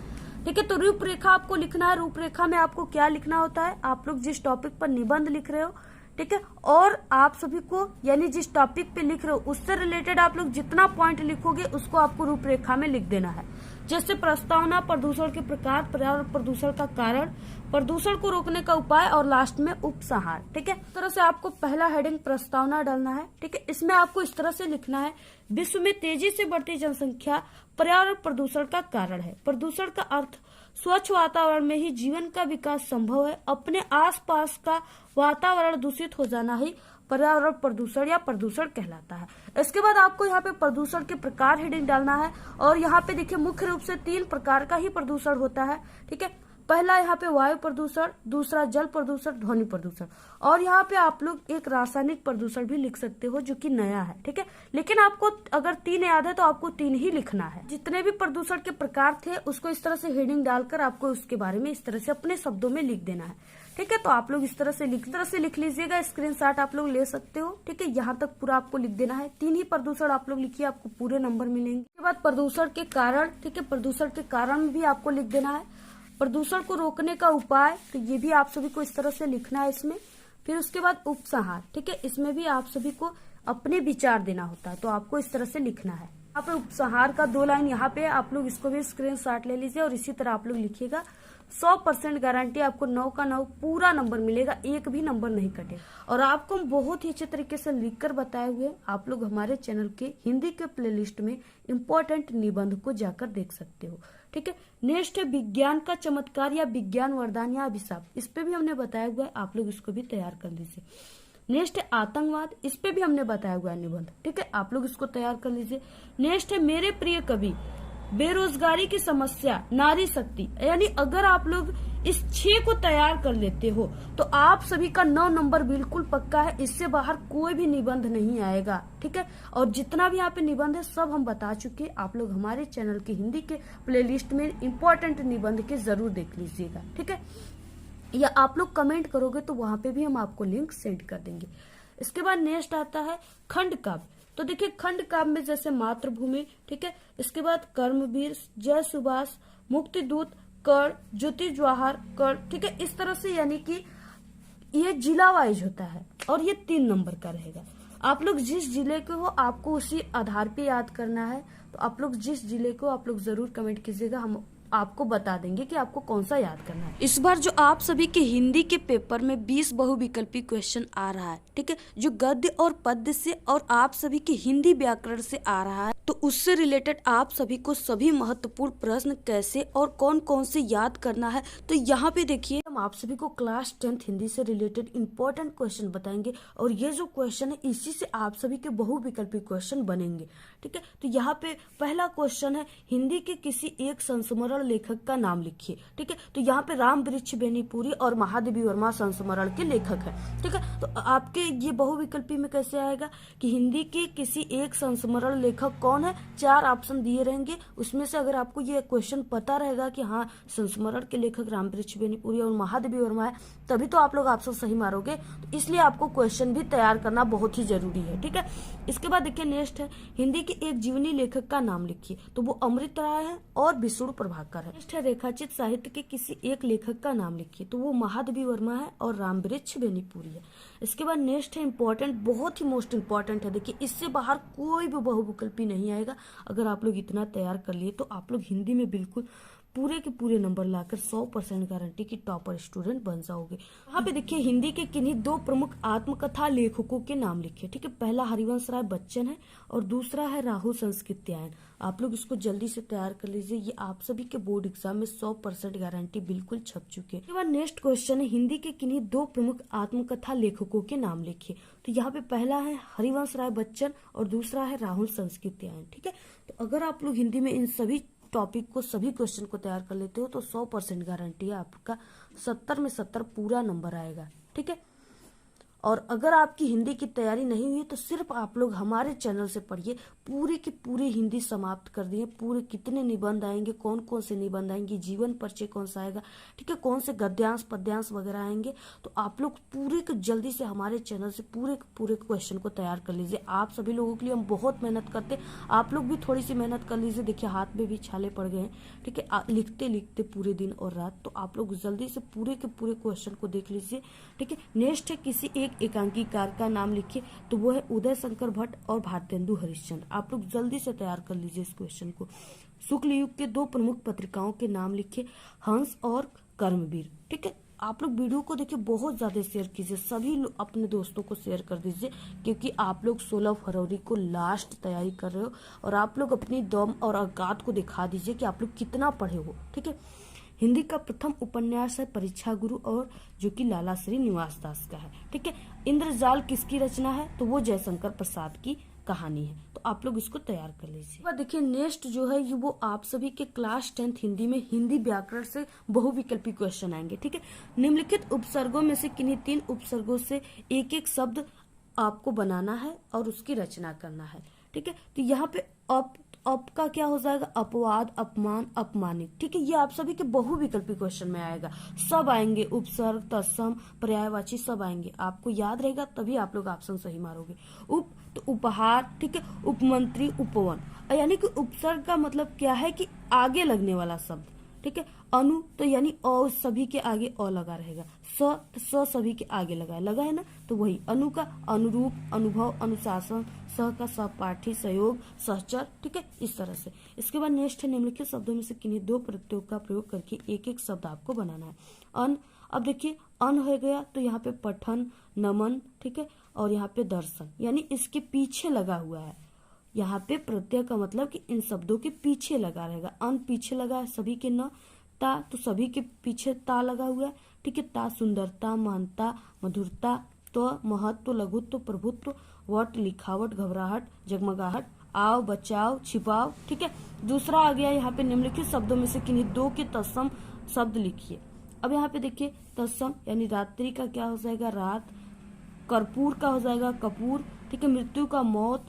ठीक है। तो रूपरेखा आपको लिखना है। रूपरेखा में आपको क्या लिखना होता है, आप लोग जिस टॉपिक पर निबंध लिख रहे हो, ठीक है, और आप सभी को यानी जिस टॉपिक पे लिख रहे हो उससे रिलेटेड आप लोग जितना पॉइंट लिखोगे उसको आपको रूपरेखा में लिख देना है। जैसे प्रस्तावना, प्रदूषण के प्रकार, पर्यावरण प्रदूषण का कारण, प्रदूषण को रोकने का उपाय, और लास्ट में उपसंहार, ठीक है। इस तरह से आपको पहला हेडिंग प्रस्तावना डालना है, ठीक है। इसमें आपको इस तरह से लिखना है विश्व में तेजी से बढ़ती जनसंख्या पर्यावरण प्रदूषण का कारण है। प्रदूषण का अर्थ स्वच्छ वातावरण में ही जीवन का विकास संभव है। अपने आसपास का वातावरण दूषित हो जाना ही पर्यावरण प्रदूषण या प्रदूषण कहलाता है। इसके बाद आपको यहाँ पे प्रदूषण के प्रकार हेडिंग डालना है, और यहाँ पे देखिए मुख्य रूप से 3 प्रकार का ही प्रदूषण होता है, ठीक है। पहला यहाँ पे वायु प्रदूषण, दूसरा जल प्रदूषण, ध्वनि प्रदूषण, और यहाँ पे आप लोग एक रासायनिक प्रदूषण भी लिख सकते हो जो कि नया है, ठीक है। लेकिन आपको अगर 3 याद है तो आपको 3 ही लिखना है। जितने भी प्रदूषण के प्रकार थे उसको इस तरह से हेडिंग डालकर आपको उसके बारे में इस तरह से अपने शब्दों में लिख देना है, ठीक है। तो आप लोग इस तरह से लिख लीजिएगा, स्क्रीनशॉट आप लोग ले सकते हो, ठीक है। यहाँ तक पूरा आपको लिख देना है। 3 ही प्रदूषण आप लोग लिखिए, आपको पूरे नंबर मिलेंगे। उसके बाद प्रदूषण के कारण, ठीक है, प्रदूषण के कारण भी आपको लिख देना है। प्रदूषण को रोकने का उपाय, तो ये भी आप सभी को इस तरह से लिखना है इसमें। फिर उसके बाद उपसंहार, ठीक है, इसमें भी आप सभी को अपने विचार देना होता है, तो आपको इस तरह से लिखना है। यहाँ पे उपसंहार का 2 लाइन यहाँ पे आप लोग इसको भी स्क्रीनशॉट ले लीजिए और इसी तरह आप लोग लिखिएगा। 100% गारंटी आपको 9 का 9 पूरा नंबर मिलेगा, एक भी नंबर नहीं कटेगा। और आपको हम बहुत ही अच्छे तरीके से लिखकर बताए हुए आप लोग हमारे चैनल के हिंदी के प्लेलिस्ट में इम्पोर्टेंट निबंध को जाकर देख सकते हो, ठीक है। नेक्स्ट है विज्ञान का चमत्कार या विज्ञान वरदान या अभिशाप, इस पे भी हमने बताया हुआ है, आप लोग इसको भी तैयार कर लीजिए। नेक्स्ट है आतंकवाद, इस पे भी हमने बताया हुआ है निबंध, ठीक है, आप लोग इसको तैयार कर लीजिए। नेक्स्ट है मेरे प्रिय कवि, बेरोजगारी की समस्या, नारी शक्ति। यानी अगर आप लोग इस 6 को तैयार कर लेते हो तो आप सभी का 9 नंबर बिल्कुल पक्का है। इससे बाहर कोई भी निबंध नहीं आएगा, ठीक है। और जितना भी यहाँ पे निबंध है सब हम बता चुके हैं। आप लोग हमारे चैनल के हिंदी के प्लेलिस्ट में इम्पोर्टेंट निबंध के जरूर देख लीजिएगा, ठीक है। या आप लोग कमेंट करोगे तो वहां पे भी हम आपको लिंक सेंड कर देंगे। इसके बाद नेक्स्ट आता है खंड काव्य। तो देखिए खंड काव्य में जैसे मातृभूमि, ठीक है। इसके बाद कर्मवीर, जय सुभाष, मुक्ति दूत, कर्ण, ज्योति जवाहर, कर्ण, ठीक है। इस तरह से यानी कि ये जिला वाइज होता है और ये 3 नंबर का रहेगा। आप लोग जिस जिले के हो आपको उसी आधार पे याद करना है। तो आप लोग जिस जिले को आप लोग जरूर कमेंट कीजिएगा, हम आपको बता देंगे कि आपको कौन सा याद करना है। इस बार जो आप सभी के हिंदी के पेपर में 20 बहुविकल्पी क्वेश्चन आ रहा है, ठीक है, जो गद्य और पद्य से और आप सभी के हिंदी व्याकरण से आ रहा है। तो उससे रिलेटेड आप सभी को सभी महत्वपूर्ण प्रश्न कैसे और कौन कौन से याद करना है। तो यहाँ पे देखिए हम आप सभी को क्लास 10th हिंदी से रिलेटेड इंपॉर्टेंट क्वेश्चन बताएंगे और ये जो क्वेश्चन है इसी से आप सभी के बहुविकल्पी क्वेश्चन बनेंगे, ठीक है। तो यहाँ पे पहला क्वेश्चन है, हिंदी के किसी एक संस्मरण लेखक का नाम लिखिए, ठीक है। तो यहाँ पे राम वृक्ष बेनीपुरी और महादेवी वर्मा संस्मरण के लेखक है, ठीक है। तो आपके ये बहुविकल्पी में कैसे आएगा कि हिंदी के किसी एक संस्मरण लेखक कौन है, 4 ऑप्शन दिए रहेंगे। उसमें से अगर आपको ये क्वेश्चन पता रहेगा कि हाँ संस्मरण के लेखक राम वृक्ष बेनीपुरी और महादेवी वर्मा है, तभी तो आप लोग ऑप्शन सही मारोगे। तो इसलिए आपको क्वेश्चन भी तैयार करना बहुत ही जरूरी है, ठीक है। इसके बाद देखिए नेक्स्ट है, हिंदी के एक जीवनी लेखक का नाम लिखिए। तो वो अमृत राय है और विष्णु प्रभाकर है। नेक्स्ट है, रेखाचित साहित्य के किसी एक लेखक का नाम लिखिए। तो वो महादेवी वर्मा है और राम वृक्ष बेनीपुरी है। इसके बाद नेक्स्ट है इंपॉर्टेंट, बहुत ही मोस्ट इंपॉर्टेंट है। देखिए इससे बाहर कोई भी बहुविकल्पी नहीं आएगा। अगर आप लोग इतना तैयार कर लिए तो आप लोग हिंदी में बिल्कुल पूरे के पूरे नंबर लाकर 100% गारंटी की टॉपर स्टूडेंट बन जाओगे। यहाँ पे देखिए हिंदी के किन्हीं 2 प्रमुख आत्मकथा लेखकों के नाम लिखिए, ठीक है। पहला हरिवंश राय बच्चन है और दूसरा है राहुल संस्कृत्यायन। आप लोग इसको जल्दी से तैयार कर लीजिए, ये आप सभी के बोर्ड एग्जाम में 100% गारंटी बिल्कुल छप चुके हैं। इसके बाद नेक्स्ट क्वेश्चन है, हिंदी के किन्हीं 2 प्रमुख आत्मकथा लेखकों के नाम लिखिए। तो यहाँ पे पहला है हरिवंश राय बच्चन और दूसरा है राहुल संस्कृत्यायन, ठीक है। तो अगर आप लोग हिंदी में इन सभी टॉपिक को, सभी क्वेश्चन को तैयार कर लेते हो तो 100% गारंटी है आपका 70 में 70 पूरा नंबर आएगा, ठीक है। और अगर आपकी हिंदी की तैयारी नहीं हुई तो सिर्फ आप लोग हमारे चैनल से पढ़िए, पूरी की पूरी हिंदी समाप्त कर दिए। पूरे कितने निबंध आएंगे, कौन कौन से निबंध आएंगे, जीवन परिचय कौन सा आएगा, ठीक है, कौन से गद्यांश पद्यांश वगैरह आएंगे। तो आप लोग पूरे को जल्दी से हमारे चैनल से पूरे क्वेश्चन को तैयार कर लीजिए। आप सभी लोगों के लिए हम बहुत मेहनत करते, आप लोग भी थोड़ी सी मेहनत कर लीजिए। देखिए हाथ में भी छाले पड़ गए हैं, ठीक है, लिखते लिखते पूरे दिन और रात। तो आप लोग जल्दी से पूरे के पूरे क्वेश्चन को देख लीजिए, ठीक है। नेक्स्ट है, किसी एक एकांकीकार का नाम लिखिए। तो वो है उदय शंकर भट्ट और भारतेंदु हरिश्चंद्र। आप लोग जल्दी से तैयार कर लीजिए इस क्वेश्चन को। शुक्ल युग के 2 प्रमुख पत्रिकाओं के नाम लिखिए, हंस और कर्मवीर, ठीक है। आप लोग वीडियो को देखिए बहुत ज्यादा शेयर कीजिए, सभी अपने दोस्तों को शेयर कर दीजिए, क्योंकि आप लोग 16 फरवरी को लास्ट तैयारी कर रहे हो और आप लोग अपनी दम और औकात को दिखा दीजिए कि आप लोग कितना पढ़े हो, ठीक है। हिंदी का प्रथम उपन्यास है परीक्षा गुरु, और जो कि लाला श्री निवास दास का है, ठीक है। इंद्रजाल किसकी रचना है? तो वो जयशंकर प्रसाद की कहानी है। तो आप लोग इसको तैयार कर लीजिए। देखिए नेक्स्ट जो है ये वो आप सभी के क्लास 10th हिंदी में हिंदी व्याकरण से बहुविकल्पी क्वेश्चन आएंगे, ठीक है। निम्नलिखित उपसर्गों में से किन्हीं 3 उपसर्गों से एक एक शब्द आपको बनाना है और उसकी रचना करना है, ठीक है। तो यहाँ पे अप का क्या हो जाएगा? अपवाद, अपमान, अपमानित, ठीक है। ये आप सभी के बहुविकल्पी क्वेश्चन में आएगा, सब आएंगे, उपसर्ग, तत्सम, पर्यायवाची सब आएंगे। आपको याद रहेगा तभी आप लोग ऑप्शन सही मारोगे। उप तो उपहार, ठीक है, उपमंत्री, उपवन, यानी कि उपसर्ग का मतलब क्या है कि आगे लगने वाला शब्द, ठीक है। अनु तो यानी अ सभी के आगे अ लगा रहेगा। स तो स सभी के आगे लगा है ना, तो वही अनु का अनुरूप, अनुभव, अनुशासन, स का सहपाठी, सहयोग, सहचर, ठीक है, इस तरह से। इसके बाद नेक्स्ट है, निम्नलिखित शब्दों में से किन्हीं 2 प्रत्ययों का प्रयोग करके एक एक शब्द आपको बनाना है। अन, अब देखिए अन हो गया तो यहाँ पे पठन, नमन, ठीक है, और यहाँ पे दर्शन, यानी इसके पीछे लगा हुआ है। यहाँ पे प्रत्यय का मतलब कि इन शब्दों के पीछे लगा रहेगा। अन पीछे लगा है सभी के, न ता तो सभी के पीछे ता लगा हुआ है, ठीक है। ता सुंदरता, महानता, मधुरता, तो महत्व, लघुत्व, प्रभुत्व, वट लिखावट, घबराहट, जगमगाहट आओ, बचाओ, छिपाओ। ठीक है। दूसरा आ गया यहाँ पे निम्नलिखित शब्दों में से किन्हीं दो के तत्सम शब्द लिखिए। अब यहाँ पे देखिए तत्सम यानी रात्रि का क्या हो जाएगा रात, कर्पूर का हो जाएगा कपूर। ठीक है। मृत्यु का मौत,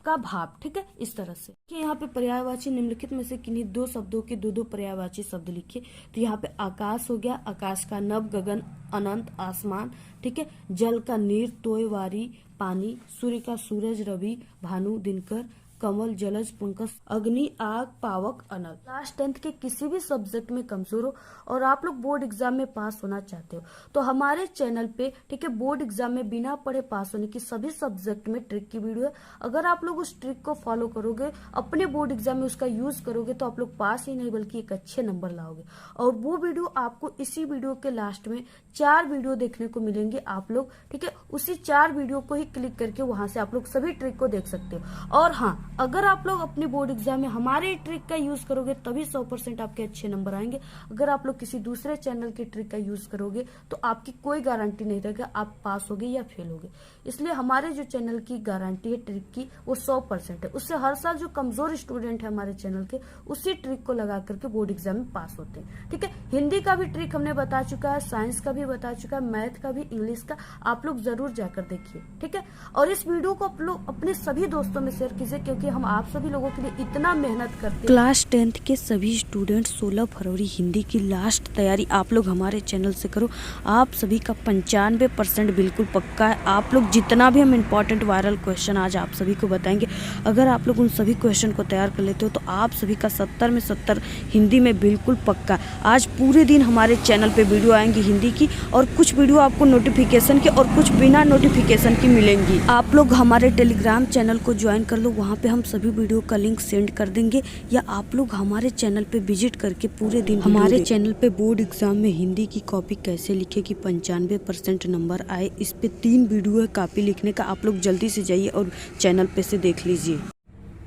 का भाव। ठीक है। इस तरह से कि यहाँ पे पर्यायवाची निम्नलिखित में से किन्हीं दो शब्दों के दो पर्यायवाची शब्द लिखिए। तो यहाँ पे आकाश हो गया, आकाश का नभ, गगन, अनंत, आसमान। ठीक है। जल का नीर, तोय, वारी, पानी। सूर्य का सूरज, रवि, भानु, दिनकर, कमल, जलज, पंकज, अग्नि, आग, पावक, अनल। क्लास 10th के किसी भी सब्जेक्ट में कमजोर हो और आप लोग बोर्ड एग्जाम में पास होना चाहते हो तो हमारे चैनल पे ठीक है बोर्ड एग्जाम में बिना पढ़े पास होने की सभी सब्जेक्ट में ट्रिक की वीडियो है। अगर आप लोग उस ट्रिक को फॉलो करोगे, अपने बोर्ड एग्जाम में उसका यूज करोगे तो आप लोग पास ही नहीं बल्कि एक अच्छे नंबर लाओगे। और वो वीडियो आपको इसी वीडियो के लास्ट में 4 वीडियो देखने को मिलेंगे आप लोग। ठीक है। उसी 4 वीडियो को ही क्लिक करके वहां से आप लोग सभी ट्रिक को देख सकते हो। और हाँ, अगर आप लोग अपने बोर्ड एग्जाम में हमारे ट्रिक का यूज करोगे तभी 100% आपके अच्छे नंबर आएंगे। अगर आप लोग किसी दूसरे चैनल की ट्रिक का यूज करोगे तो आपकी कोई गारंटी नहीं रहेगा आप पास होगे या फेल होगे। इसलिए हमारे जो चैनल की गारंटी है ट्रिक की वो 100% है। उससे हर साल जो कमजोर स्टूडेंट है हमारे चैनल के उसी ट्रिक को लगा करके बोर्ड एग्जाम में पास होते हैं। ठीक है। हिंदी का भी ट्रिक हमने बता चुका है, साइंस का भी बता चुका है, मैथ का भी, इंग्लिश का। आप लोग जरूर जाकर देखिए। ठीक है। और इस वीडियो को आप लोग अपने सभी दोस्तों में शेयर कीजिए क्योंकि हम आप सभी लोगों के लिए इतना मेहनत करते हैं। क्लास 10th के सभी स्टूडेंट 16 फरवरी हिंदी की लास्ट तैयारी आप लोग हमारे चैनल से करो। आप सभी का 95% बिल्कुल पक्का है। आप लोग जितना भी हम इम्पोर्टेंट वायरल क्वेश्चन आज आप सभी को बताएंगे, अगर आप लोग उन सभी क्वेश्चन को तैयार कर लेते हो तो आप सभी का 70 में 70 हिंदी में बिल्कुल पक्का। आज पूरे दिन हमारे चैनल पे वीडियो आएंगी हिंदी की और कुछ वीडियो आपको नोटिफिकेशन की और कुछ बिना नोटिफिकेशन की मिलेंगी। आप लोग हमारे टेलीग्राम चैनल को ज्वाइन कर लो, वहाँ पे हम सभी वीडियो का लिंक सेंड कर देंगे। या आप लोग हमारे चैनल पे विजिट करके पूरे दिन हमारे चैनल पे बोर्ड एग्जाम में हिंदी की कॉपी कैसे लिखे कि 95% नंबर आए, इस पे 3 वीडियो है कॉपी लिखने का। आप लोग जल्दी से जाइए और चैनल पे से देख लीजिए।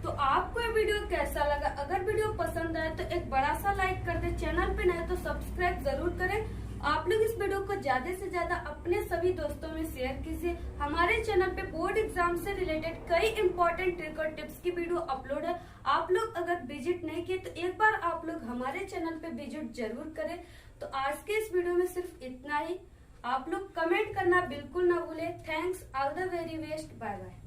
तो आपको ये वीडियो कैसा लगा? अगर वीडियो पसंद आए तो एक बड़ा सा लाइक कर दे, चैनल पे नए तो सब्सक्राइब जरूर करें। आप लोग इस वीडियो को ज्यादा से ज्यादा अपने सभी दोस्तों में शेयर कीजिए। हमारे चैनल पे बोर्ड एग्जाम से रिलेटेड कई इंपॉर्टेंट ट्रिक और टिप्स की वीडियो अपलोड है। आप लोग अगर विजिट नहीं किए तो एक बार आप लोग हमारे चैनल पे विजिट जरूर करें। तो आज के इस वीडियो में सिर्फ इतना ही। आप लोग कमेंट करना बिल्कुल ना भूले। Thanks, all the very best, bye bye.